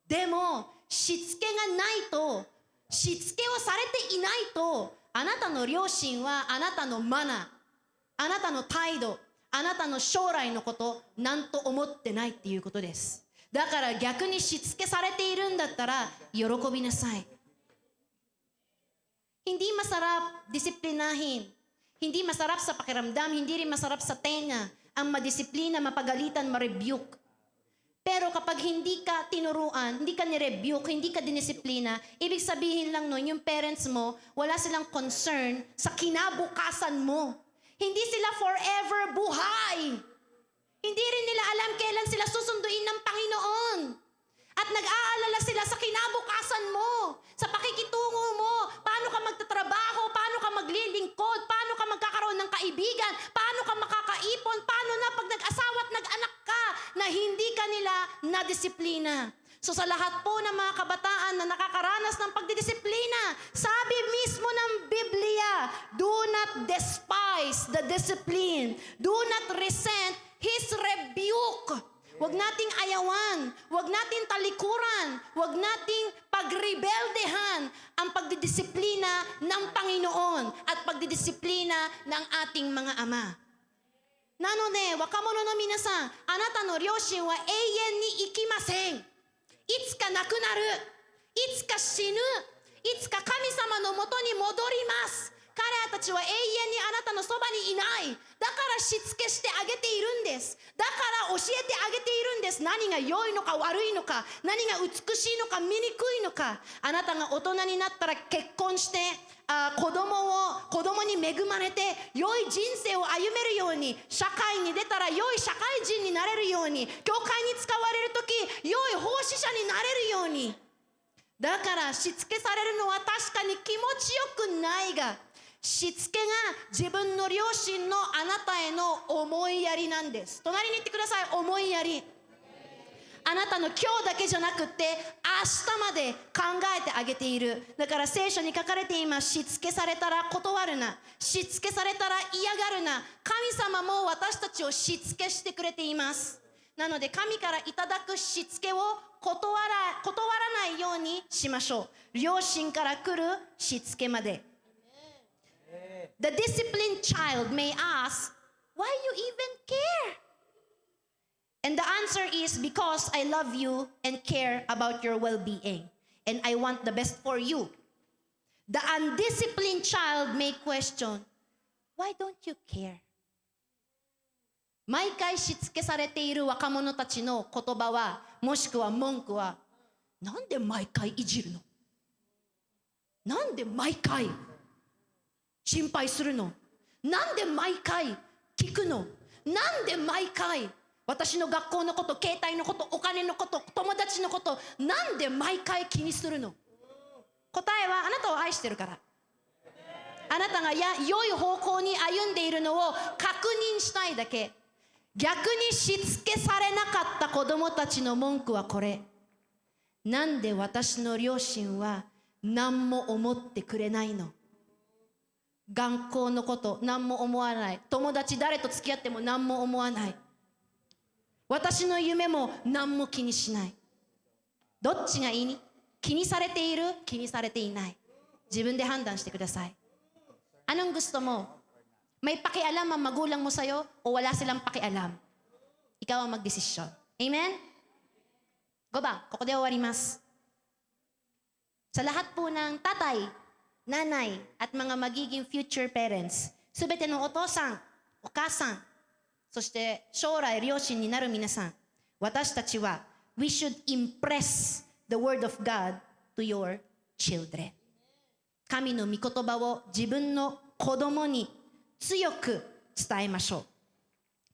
でも、しつけがないと、しつけをされていないと、あなたの両親はあなたのマナー、あなたの態度、あなたの将来のことなんと思ってないっていうことです。だから逆にしつけされているんだったら喜びなさい。Hindi masarap disiplinahin. Hindi masarap sa pakiramdam, hindi rin masarap sa tenga ang madisiplina, mapagalitan, ma-rebuke. Pero kapag hindi ka tinuruan, hindi ka ni-rebuke, hindi ka dinisiplina, ibig sabihin lang nun, yung parents mo, wala silang concern sa kinabukasan mo. Hindi sila forever buhay. Hindi rin nila alam kailan sila susunduin ng Panginoon. At nag-aalala sila sa kinabukasan mo, sa pakikitungo mo, paano ka magtatrabaho, paano ka maglilingkod, paano ka magkakaroon ng kaibigan, paano ka makakaipon, paano na pag nag-asawa at nag-anak ka na hindi ka nila nadisiplina. So sa lahat po ng mga kabataan na nakakaranas ng pagdidisiplina, sabi mismo ng Biblia, do not despise the discipline. Do not resent His rebuke. Huwag nating ayawan, huwag nating talikuran, huwag nating pagrebeldehan ang pagdidisiplina ng Panginoon at pagdidisiplina ng ating mga ama. なので、若者の皆さん、あなたの両親は永遠に生きません。いつか亡くなる。いつか死ぬ。いつか神様のもとに戻ります。彼らたちは永遠にあなたのそばにいない。だからしつけしてあげているんです。だから教えてあげているんです。何が良いのか悪いのか、何が美しいのか醜いのか。あなたが大人になったら結婚して、子供に恵まれて良い人生を歩めるように、社会に出たら良い社会人になれるように、教会に使われるとき良い奉仕者になれるように。だからしつけされるのは確かに気持ちよくないが、しつけが自分の両親のあなたへの思いやりなんです。隣に言ってください。思いやり。あなたの今日だけじゃなくって明日まで考えてあげている。だから聖書に書かれています。しつけされたら断るな。しつけされたら嫌がるな。神様も私たちをしつけしてくれています。なので神からいただくしつけを断らないようにしましょう。両親から来るしつけまで。The disciplined child may ask, why you even care? And the answer is because I love you and care about your well-being. And I want the best for you. The undisciplined child may question, why don't you care? 毎回しつけされている若者たちの言葉は、もしくは文句は、なんで毎回いじるの？なんで毎回心配するの？なんで毎回聞くの？なんで毎回私の学校のこと、携帯のこと、お金のこと、友達のこと、なんで毎回気にするの？答えはあなたを愛してるから。あなたが良い方向に歩んでいるのを確認したいだけ。逆にしつけされなかった子供たちの文句はこれ。なんで私の両親は何も思ってくれないの？学校のこと何も思わない。友達誰と付き合っても何も思わない。私の夢も何も気にしない。どっちがいい？気にされている？気にされていない？自分で判断してください。Anong gusto mo? May pakialam ang magulang mo sa'yo o wala silang pakialam? Ikaw ang magdesisyon. Amen? 5番、ここで終わります。sa lahat po ng tatay, nanay, at mga magiging future parents, すべてのお父さん、お母さん、そして将来両親になる皆さん、私たちは we should impress the word of God to your children. 神の御言葉を自分の子供に強く伝えましょ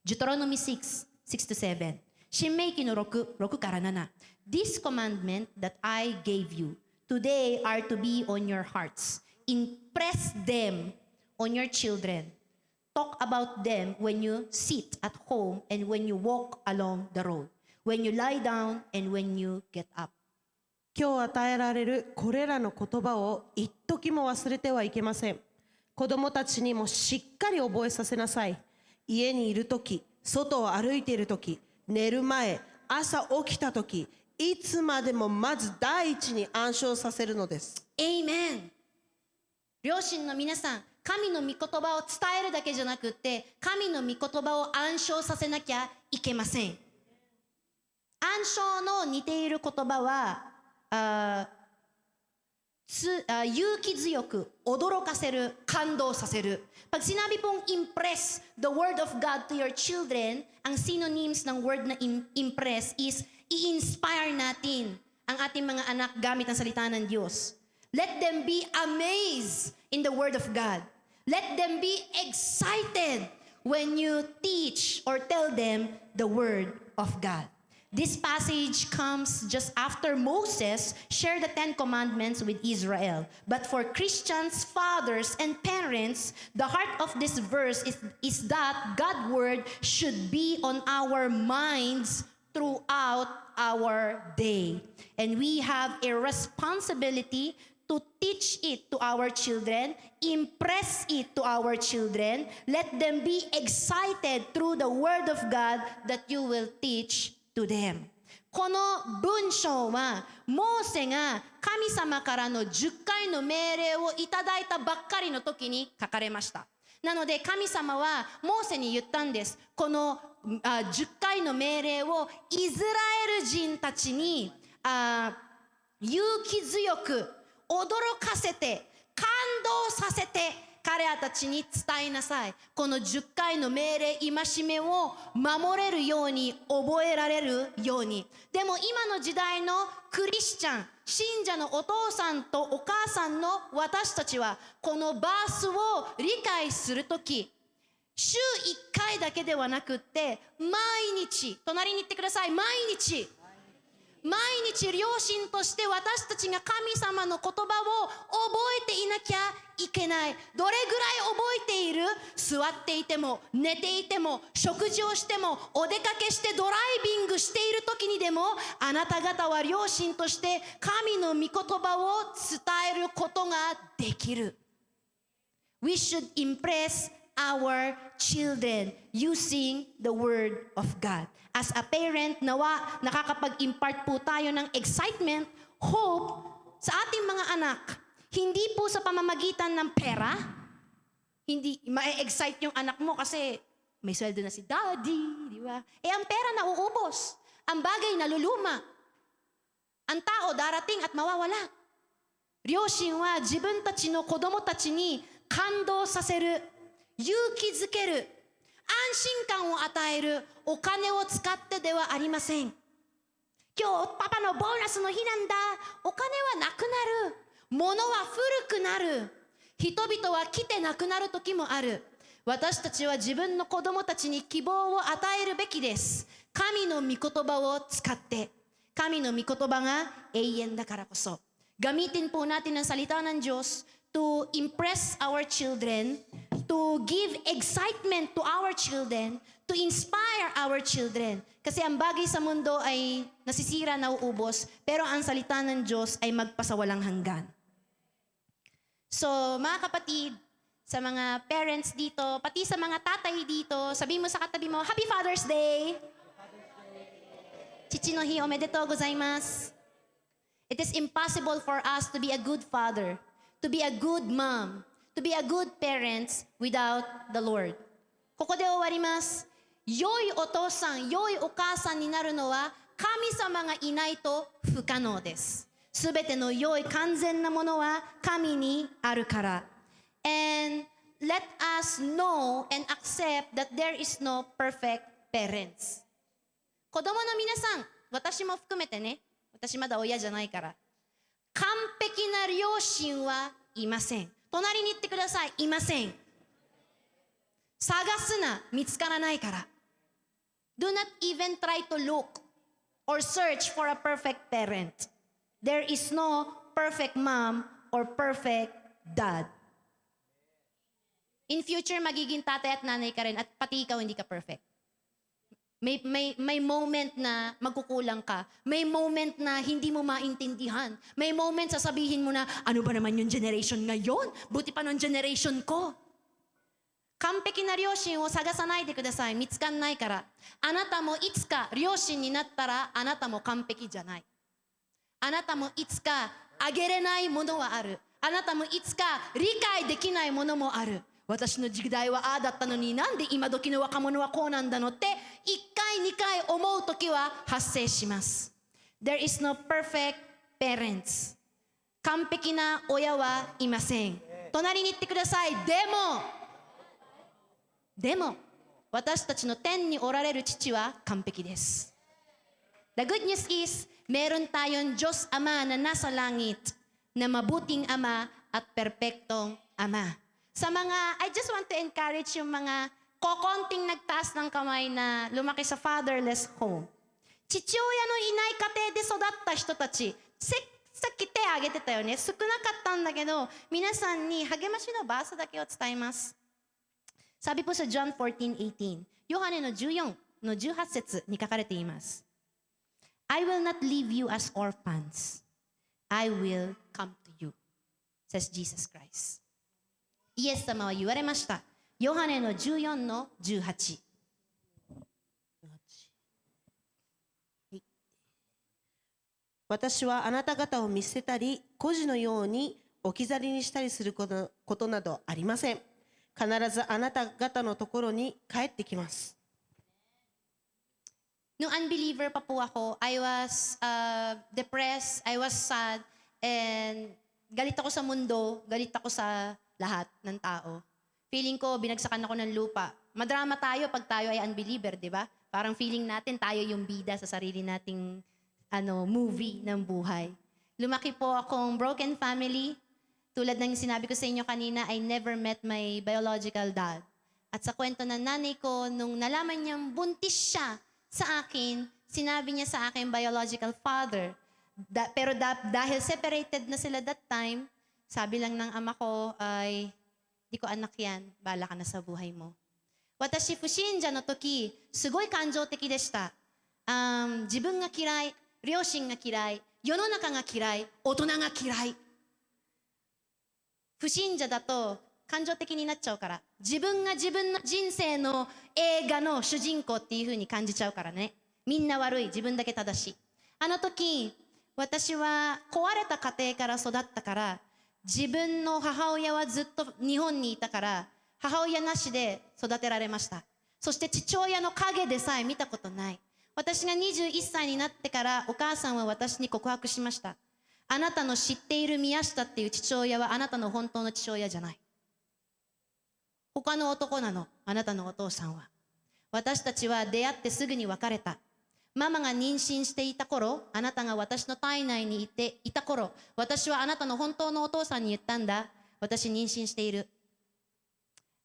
う。Deuteronomy 6, 6-7。新明記の6、6から7。This commandment that I gave you today are to be on your hearts. Impress them on your children. Talk about them when you sit at home and when you walk along the road, when you lie down and when you get up. 今日与えられるこれらの言葉を一時も忘れてはいけません。子供たちにもしっかり覚えさせなさい。家にいるとき、外を歩いているとき、寝る前、朝起きたとき、いつまでもまず第一に暗唱させるのです。Amen。両親の皆さん、神の御言葉を伝えるだけじゃなくって、神の御言葉を暗唱させなきゃいけません。暗唱の似ている言葉は、勇気強く、驚かせる、感動させる。Pag sinabi pong impress the word of God to your children, ang synonyms ng word na impress is i-inspire natin ang ating mga anak gamit ang salita ng Diyos. Let them be amazed in the word of God. Let them be excited when you teach or tell them the word of God. This passage comes just after Moses shared the 10 Commandments with Israel. But for Christians, fathers, and parents, the heart of this verse is that God's word should be on our minds throughout our day. And we have a responsibility to teach it to our children, impress it to our children, let them be excited through the word of God that you will teach to them. この文章はモーセが神様からの10回の命令をいただいたばっかりの時に書かれました。なので神様はモーセに言ったんです。この10回の命令をイスラエル人たちに勇気強く驚かせて感動させて彼らたちに伝えなさい。この10回の命令戒めを守れるように覚えられるように。でも今の時代のクリスチャン信者のお父さんとお母さんの私たちはこのバースを理解するとき週1回だけではなくって毎日隣に行ってください。毎日両親として私たちが神様の言葉を覚えていなきゃいけない。どれぐらい覚えている？座っていても寝ていても食事をしてもお出かけしてドライビングしている時にでもあなた方は両親として神の御言葉を伝えることができる。We should impress our children using the word of God. As a parent, nawa nakakapag-impart po tayo ng excitement, hope sa ating mga anak. Hindi po sa pamamagitan ng pera. Hindi ma-excite yung anak mo kasi may sweldo na si daddy, di ba? Ang pera nauubos. Ang bagay naluluma. Ang tao darating at mawawala. 両親は自分たちの子供たちに感動させる。勇気づける、安心感を与えるお金を使ってではありません。今日パパのボーナスの日なんだ。お金はなくなる。物は古くなる。人々は来てなくなる時もある。私たちは自分の子供たちに希望を与えるべきです。神の御言葉を使って。神の御言葉が永遠だからこそ。Gamitin po natin ang salita ng Diyos to impress our children, to give excitement to our children, to inspire our children. Kasi ang bagay sa mundo ay nasisira, nauubos, pero ang salita ng Diyos ay magpasawalang hanggan. So, mga kapatid, sa mga parents dito, pati sa mga tatay dito, sabihin mo sa katabi mo, Happy Father's Day! Chichi no hi omedetou gozaimasu. It is impossible for us to be a good father, to be a good mom, to be a good parents without the Lord. ここで終わります。良いお父さん、良いお母さんになるのは神様がいないと不可能です。すべての良い完全なものは神にあるから。And let us know and accept that there is no perfect parents. 子供の皆さん、私も含めてね、私まだ親じゃないから。完璧な両親はいません。隣に行ってください。いません。探すな、見つからないから。Do not even try to look or search for a perfect parent. There is no perfect mom or perfect dad. In future, magiging tatay at nanay ka rin at pati ikaw hindi ka perfect. May moment na magkukulang ka. May moment na hindi mo maintindihan. May moment sasabihin mo na, ano ba naman yung generation ngayon? Buti pa nung generation ko. 完璧な両親を探さないでください。見つかんないから。あなたもいつか両親になったらあなたも完璧じゃない。あなたもいつかあげれないものはある。あなたもいつか理解できないものもある。私の時代はああだったのに、なんで今時の若者はこうなんだのって1回2回思う時は発生します。 There is no perfect parents。 完璧な親はいません。隣に行ってください。でも私たちの天におられる父は完璧です。 The good news is, meron tayong Diyos Ama na nasa langit, na mabuting Ama at perpektong Ama. I just want to encourage yung mga kokonting nagtaas ng kamay na lumaki sa fatherless home. 父親のいない家庭で育った人たち、さっき手挙げてたよね。少なかったんだけど、皆さんに励ましのバースだけを伝えます。sabi po sa John 14:18, ヨハネの14の18節に書かれています。I will not leave you as orphans. I will come to you, says Jesus Christ. イエス様は言われました。ヨハネの14の18。私はあなた方を見捨てたり、孤児のように置き去りにしたりすることなどありません。必ずあなた方のところに帰ってきます。Nung unbeliever pa po ako, I was depressed, I was sad, and galit ako sa mundo, galit ako sa lahat ng tao. Feeling ko, binagsakan ako ng lupa. Madrama tayo pag tayo ay unbeliever, di ba? Parang feeling natin tayo yung bida sa sarili nating movie ng buhay. Lumaki po akong broken family. Tulad ng sinabi ko sa inyo kanina, I never met my biological dad. At sa kwento ng nanay ko, nung nalaman niyang buntis siya sa akin, sinabi niya sa akin biological father. Pero dahil separated na sila that time, sabi lang ng ama ko ay, di ko anak yan, bahala ka na sa buhay mo. Watashi fushinja no toki, sugoi kanjou teki deshita. 自分が嫌い、両親が嫌い、世の中が嫌い、大人が嫌い。不信者だと感情的になっちゃうから、自分が自分の人生の映画の主人公っていう風に感じちゃうからね。みんな悪い、自分だけ正しい。あの時、私は壊れた家庭から育ったから、自分の母親はずっと日本にいたから、母親なしで育てられました。そして父親の影でさえ見たことない。私が21歳になってからお母さんは私に告白しました。あなたの知っている宮下っていう父親はあなたの本当の父親じゃない。他の男なの、あなたのお父さんは。私たちは出会ってすぐに別れた。ママが妊娠していた頃、あなたが私の体内にいた頃、私はあなたの本当のお父さんに言ったんだ。私妊娠している。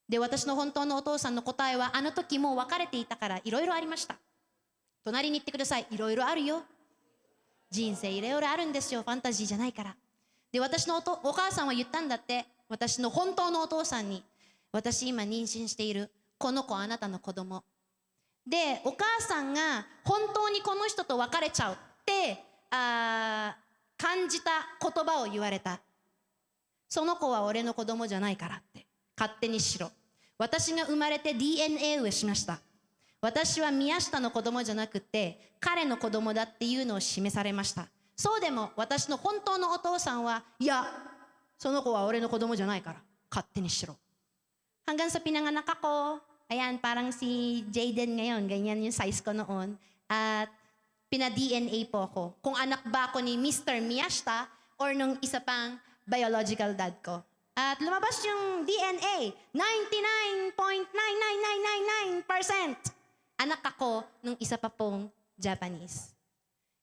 で、私の本当のお父さんの答えは、あの時もう別れていたからいろいろありました。隣に行ってください。いろいろあるよ。人生いろいろあるんですよ。ファンタジーじゃないから。で、私のお母さんは言ったんだって。私の本当のお父さんに。私今妊娠している。この子あなたの子供。で、お母さんが本当にこの人と別れちゃうって感じた言葉を言われた。その子は俺の子供じゃないからって。勝手にしろ。私が生まれて DNA をしました。私は宮下の子供じゃなくて彼の子供だっていうのを示されました。そうでも私の本当のお父さんは、いや、その子は俺の子供じゃないから勝手にしろ。Hanggang sa pinanganak ako, ayan, parang si Jaden ngayon, ganyan yung size ko noon. At pina-DNA po ako. Kung anak ba ako ni Mr. Miyashita or nung isa pang biological dad ko. At lumabas yung DNA, 99.99999%. Anak ako nung isa pa pong Japanese.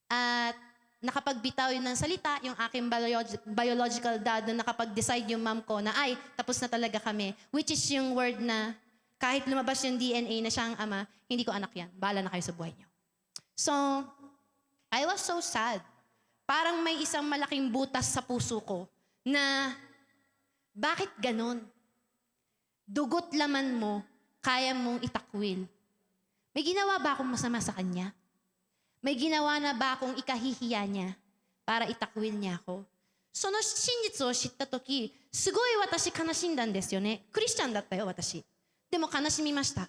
At nakapagbitaw yun ng salita, yung aking biological dad, na nakapag-decide yung mom ko na ay, tapos na talaga kami. Which is yung word na kahit lumabas yung DNA na siya ang ama, hindi ko anak yan. Bahala na kayo sa buhay niyo. So, I was so sad. Parang may isang malaking butas sa puso ko na bakit ganon? Dugot laman mo, kaya mong itakwil. May ginawa ba akong masama sa kanya? May ginawa na ba akong ikahihiya niya para itakwil niya ako? その真実を知ったとき、すごい私悲しんだんですよね。クリスチャンだったよ、私。でも悲しみました。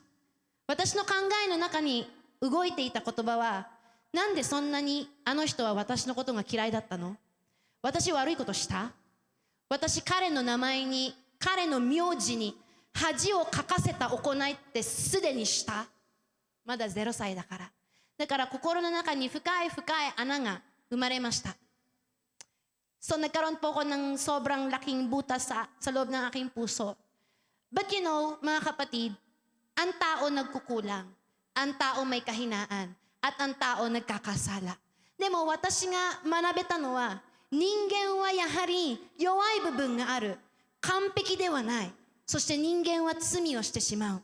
私の考えの中に動いていた言葉は、なんでそんなにあの人は私のことが嫌いだったの？私悪いことした？私彼の名前に、彼の名字に恥をかかせた行いってすでにした？まだ0歳だから。だから心の中に深い深い穴が生まれました。So nagkaroon po ako ng sobrang laking butas sa loob ng aking puso. But you know, mga kapatid, ang tao nagkukulang, ang tao may kahinaan, at ang tao nagkakasala. Demo, watashi ga manabeta no wa, ningen wa yahari yowai bubun ga aru. Kanpeki de wa nai. Soshite ningen wa tsumi o shite shimau.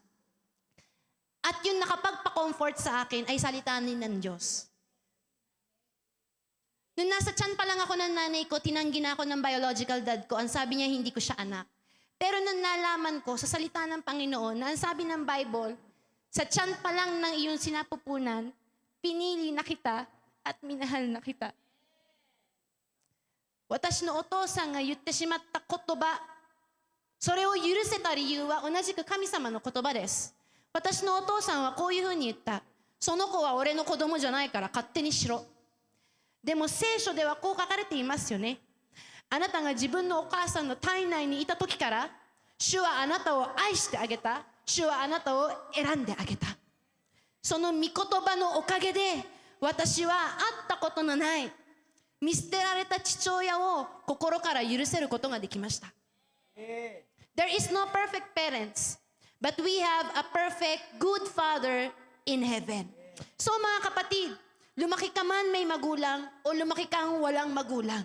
At yung nakapagpa-comfort sa akin ay salita ng Diyos. Nung nasa tiyan pa lang ako ng nanay ko, tinanggi na ako ng biological dad ko. Ang sabi niya, hindi ko siya anak. Pero nung nalaman ko sa salita ng Panginoon na ang sabi ng Bible, sa tiyan pa lang ng iyong sinapupunan, pinili na kita at minahal na kita. Watashi no otosan ga yutte shimatta kotoba, それを許せた理由は同じく神様の言葉です。私のお父さんはこういうふうに言った。その子は俺の子供じゃないから勝手にしろ。でも聖書ではこう書かれていますよね。あなたが自分のお母さんの体内にいた時から、主はあなたを愛してあげた。主はあなたを選んであげた。その御言葉のおかげで、私は会ったことのない見捨てられた父親を心から許せることができました。There is no perfect parents, but we have a perfect good father in heaven. So mga kapatid, lumaki ka man may magulang o lumaki kang walang magulang,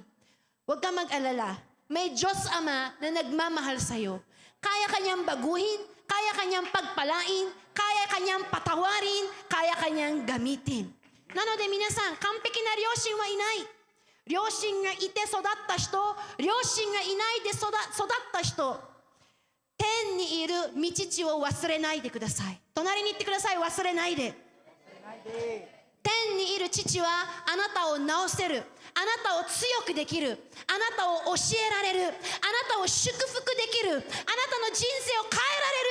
huwag kang mag-alala. May Diyos Ama na nagmamahal sa'yo. Kaya kanyang baguhin, kaya kanyang pagpalain, kaya kanyang patawarin, kaya kanyang gamitin. なので皆さん、完璧な両親はいない。両親がいて育った人、両親がいないで育った人、天にいる御父を忘れないでください。隣に行ってください。忘れないで。天にいる父はあなたを治せる。あなたを強くできる。あなたを教えられる。あなたを祝福できる。あなたの人生を変え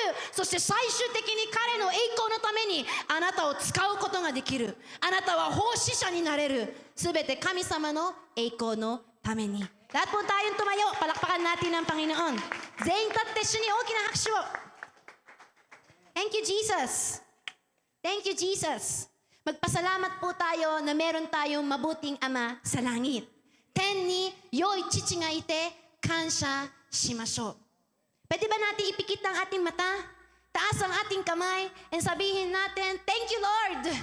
られる。そして最終的に彼の栄光のためにあなたを使うことができる。あなたは奉仕者になれる。すべて神様の栄光のために。Lahat po tayong tumayo. Palakpakan natin ang Panginoon. Zayn tatte siya ni oki na hakshu. Thank you, Jesus. Thank you, Jesus. Magpasalamat po tayo na meron tayong mabuting Ama sa langit. Ten ni yoi chichi nga ite, kansya shimashou. Pwede ba natin ipikit ang ating mata? Taas ang ating kamay and sabihin natin, thank you, Lord.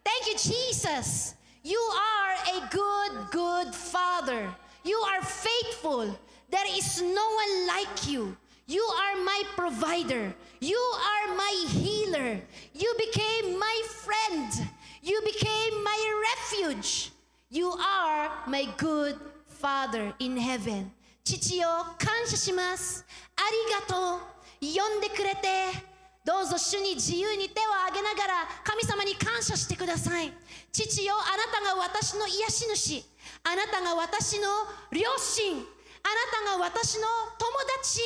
Thank you, Jesus. You are a good, good Father. You are faithful. There is no one like you. You are my provider. You are my healer. You became my friend. You became my refuge. You are my good Father in heaven. 父よ、感謝します。ありがとう。呼んでくれて、どうぞ主に自由に手を挙げながら神様に感謝してください。父よ、あなたが私の癒し主。あなたが私の両親。あなたが私の友達。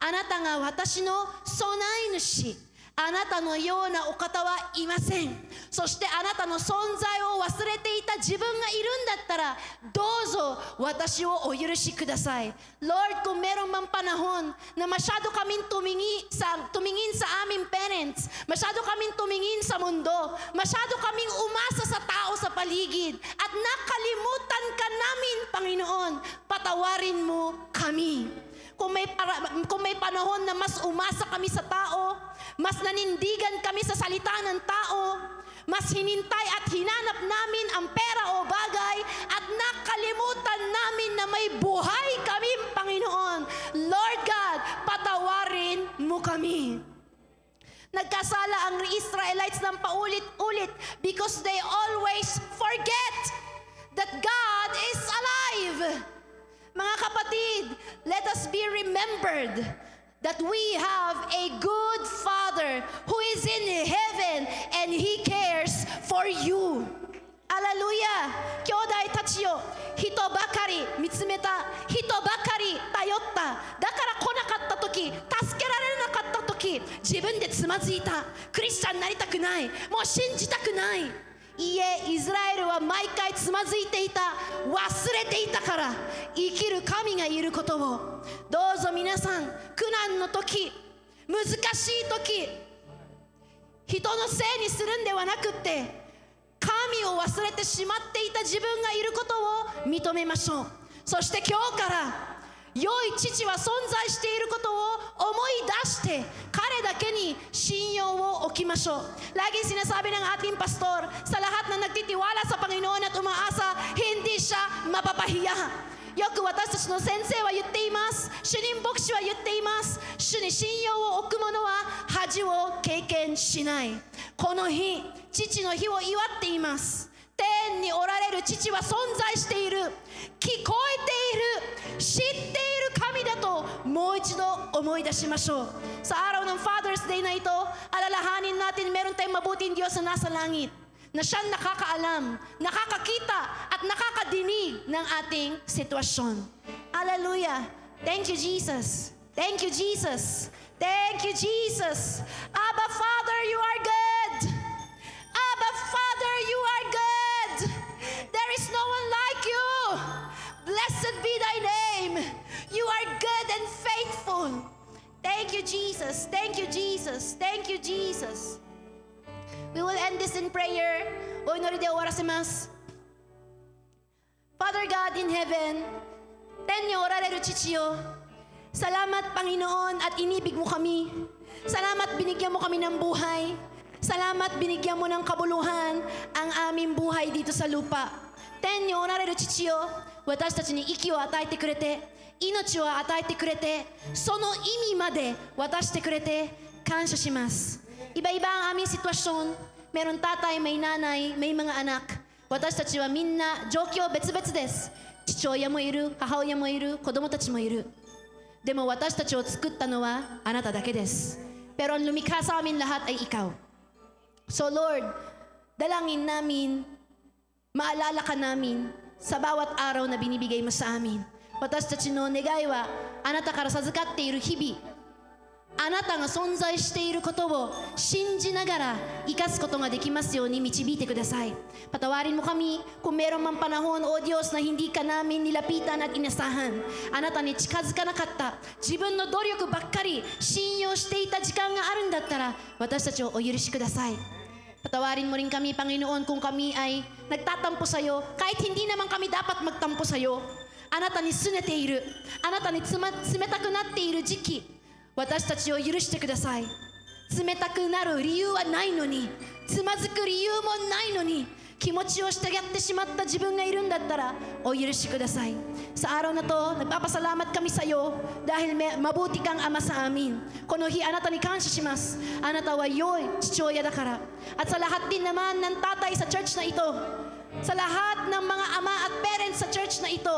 あなたが私の備え主。あなたのようなお方はいません。そしてあなたの存在を忘れていた自分がいるんだったら、どうぞ私をお許しください。Lord, kung meron mang panahon na masyado kaming tumingin sa aming parents, masyado kaming tumingin sa mundo, masyado kaming umasa sa tao sa paligid, at nakalimutan ka namin, Panginoon, patawarin mo kami. Kung may panahon na mas umasa kami sa tao, mas nanindigan kami sa salita ng tao, mas hinintay at hinanap namin ang pera o bagay, at nakalimutan namin na may buhay kami, Panginoon. Lord God, patawarin mo kami. Nagkasala ang Israelites ng paulit-ulit because they always forget that God is alive. Mga kapatid, let us be remembered that we have a good Father who is in heaven and He cares for you. Hallelujah! 兄弟たちよ、人ばかり見つめた、人ばかり頼った。だから来なかった時、助けられなかった時、自分でつまずいた。クリスチャンになりたくない。もう信じたくない。いいえ、イスラエルは毎回つまずいていた、忘れていたから。生きる神がいることをどうぞ皆さん、苦難の時、難しい時、人のせいにするんではなくって、神を忘れてしまっていた自分がいることを認めましょう。そして今日から良い父は存在していることを思い出して彼だけに信用を置きましょう。Lagi sinasabi ng ating pastor, sa lahat na nagtitiwala sa Panginoon at umaasa, hindi siya mapapahiya. よく私たちの先生は言っています。主任牧師は言っています。主に信用を置く者は恥を経験しない。この日、父の日を祝っています。天におられる父は存在している、聞こえている、知っている神だともう一度思い出しましょう。Sa araw ng Father's Day na ito, alalahanin natin meron tayong mabuting Diyos na nasa langit, na siyang nakakaalam, nakakakita at nakakadinig ng ating sitwasyon. Hallelujah. Thank you, Jesus. Thank you, Jesus. Thank you, Jesus. Abba, Father, you are good. Abba, Father, you are good. There is no one like you. Blessed be thy name. You are good and faithful. Thank you, Jesus. Thank you, Jesus. Thank you, Jesus. We will end this in prayer. お祈りで終わらせます。Father God in heaven, 天におられる父よ、salamat Panginoon at inibig mo kami. Salamat binigyan mo kami ng buhay. Salamat binigyan mo ng kabuluhan ang aming buhay dito sa lupa. 天におられる父よ、私たちに息を与えてくれて、命を与えてくれて、その意味まで渡してくれて感謝します。Iba-iba ang aming sitwasyon. Meron tatay, may nanay, may mga anak. 私たちはみんな状況別々です。父親もいる、母親もいる、子供たちもいる。でも私たちを作ったのはあなただけです。Pero ang lumikha sa amin lahat ay ikaw. So Lord, dalangin namin, maalala ka namin sa bawat araw na binibigay mo sa amin. 私たちの願いはあなたから授かっている日々、あなたが存在していることを信じながら生かすことができますように導いてください。Patawarin mo kami kung meron mang panahon, O Diyos, na hindi ka namin nilapitan at inasahan. あなたに近づかなかった、自分の努力ばっかり信用していた時間があるんだったら、私たちをお許しください。Patawarin mo rin kami, Panginoon, kung kami ay nagtatampo sa iyo, kahit hindi naman kami dapat magtampo sa iyo. あなたに拗ねている、あなたに冷たくなっている時期、私たちを許してください。冷たくなる理由はないのに、つまずく理由もないのに、気持ちを従ってしまった自分がいるんだったらお許しください。Sa araw na to, nagpapasalamat kami sa iyo dahil mabuti kang ama sa amin. この日あなたに感謝します。あなたは良い父親だから。At sa lahat din naman ng tatay sa church na ito, sa lahat ng mga ama at parents sa church na ito,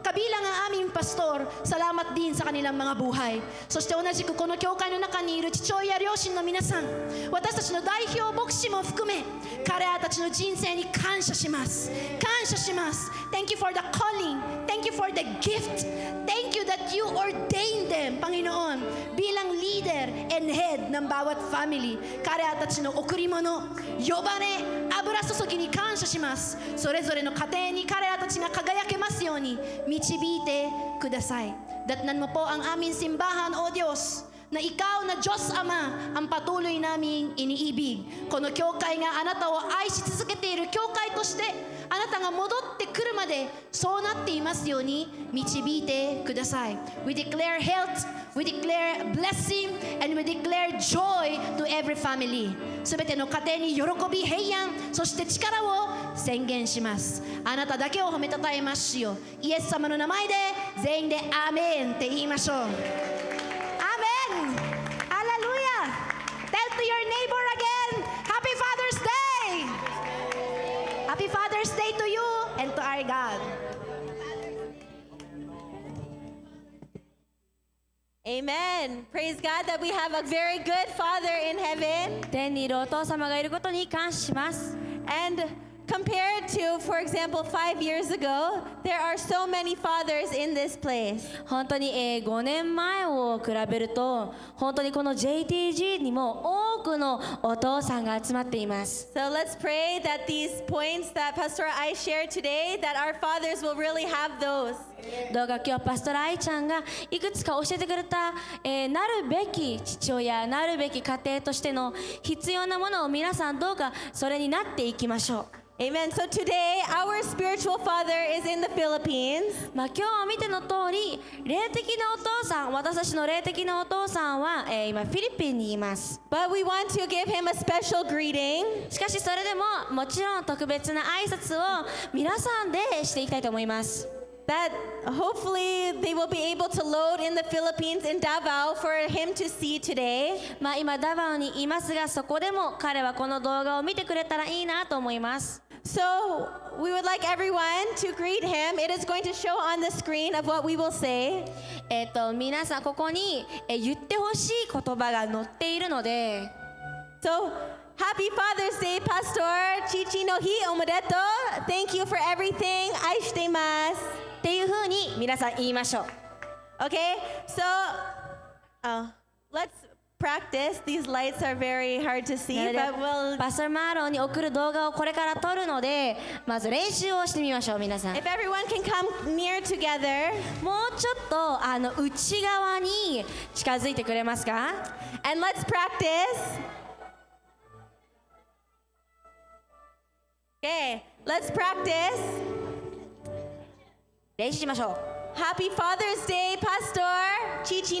kabilang ang aming pastor, salamat din sa kanilang mga buhay. そして同じくこの教会の中にいる父親両親の皆さん、私たちの代表牧師も含め、彼らたちの人生に感謝します。感謝します。Thank you for the calling. Thank you for the gift. Thank you that you ordained them, Panginoon, bilang leader and head ng bawat family. 彼らたちの贈り物、呼ばれ、油注ぎに感謝します。それぞれの家庭に彼らたちが輝けますように導いてください。Datnan mo po ang aming simbahan, O Diyos, na ikaw na Diyos Ama ang patuloy naming iniibig. この教会があなたを愛し続けている教会として、あなたが戻ってくるまでそうなっていますように導いてください。We declare health, we declare blessing, and we declare joy to every family. すべての家庭に喜び、平安、そして力を宣言します。あなただけを褒めたたえますよ。イエス様の名前で全員でアーメンって言いましょう。アーメン。ハレルヤ。Tell to your neighbor again, Happy Father's Day. Happy Father's Day to you and to our God. Amen. Praise God that we have a very good Father in heaven. 天にいるお父様がいることに感謝します。 And compared to, for example, 5 years ago, there are so many fathers in this place. 本当に、5年前を比べると本当にこの JTG にも多くのお父さんが集まっています。 So let's pray that these points that Pastor I shared today, that our fathers will really have those. どうか今日パストラ愛ちゃんがいくつか教えてくれた、なるべき父親、なるべき家庭としての必要なものを皆さんどうかそれになっていきましょう。Amen. So today, our spiritual father is in the Philippines. 今日見ての通り、霊的なお父さん、私たちの霊的なお父さんは、今フィリピンにいます。 But we want to give him a special greeting. しかしそれでももちろん特別な挨拶を皆さんでしていきたいと思います。 That hopefully they will be able to load in the Philippines in Davao for him to see today. 今ダバオにいますが、そこでも彼はこの動画を見てくれたらいいなと思います。 So we would like everyone to greet him. It is going to show on the screen of what we will say. 皆さんここに言ってほしい言葉が載っているので、 So happy Father's Day, Pastor Chichi no hi omodeto. Thank you for everything. Aishitemasu. っていう風に皆さん言いましょう。 Okay, so let's practice. These lights are very hard to see, なので but we'll. パスタルマーロンに送る動画をこれから撮るので、まず練習をしてみましょう皆さん。 If everyone can come near together もうちょっと内側に近づいてくれますか？ and let's practice. Okay, let's practice. 練習しましょう。 Happy Father's Day, Pastor Chichi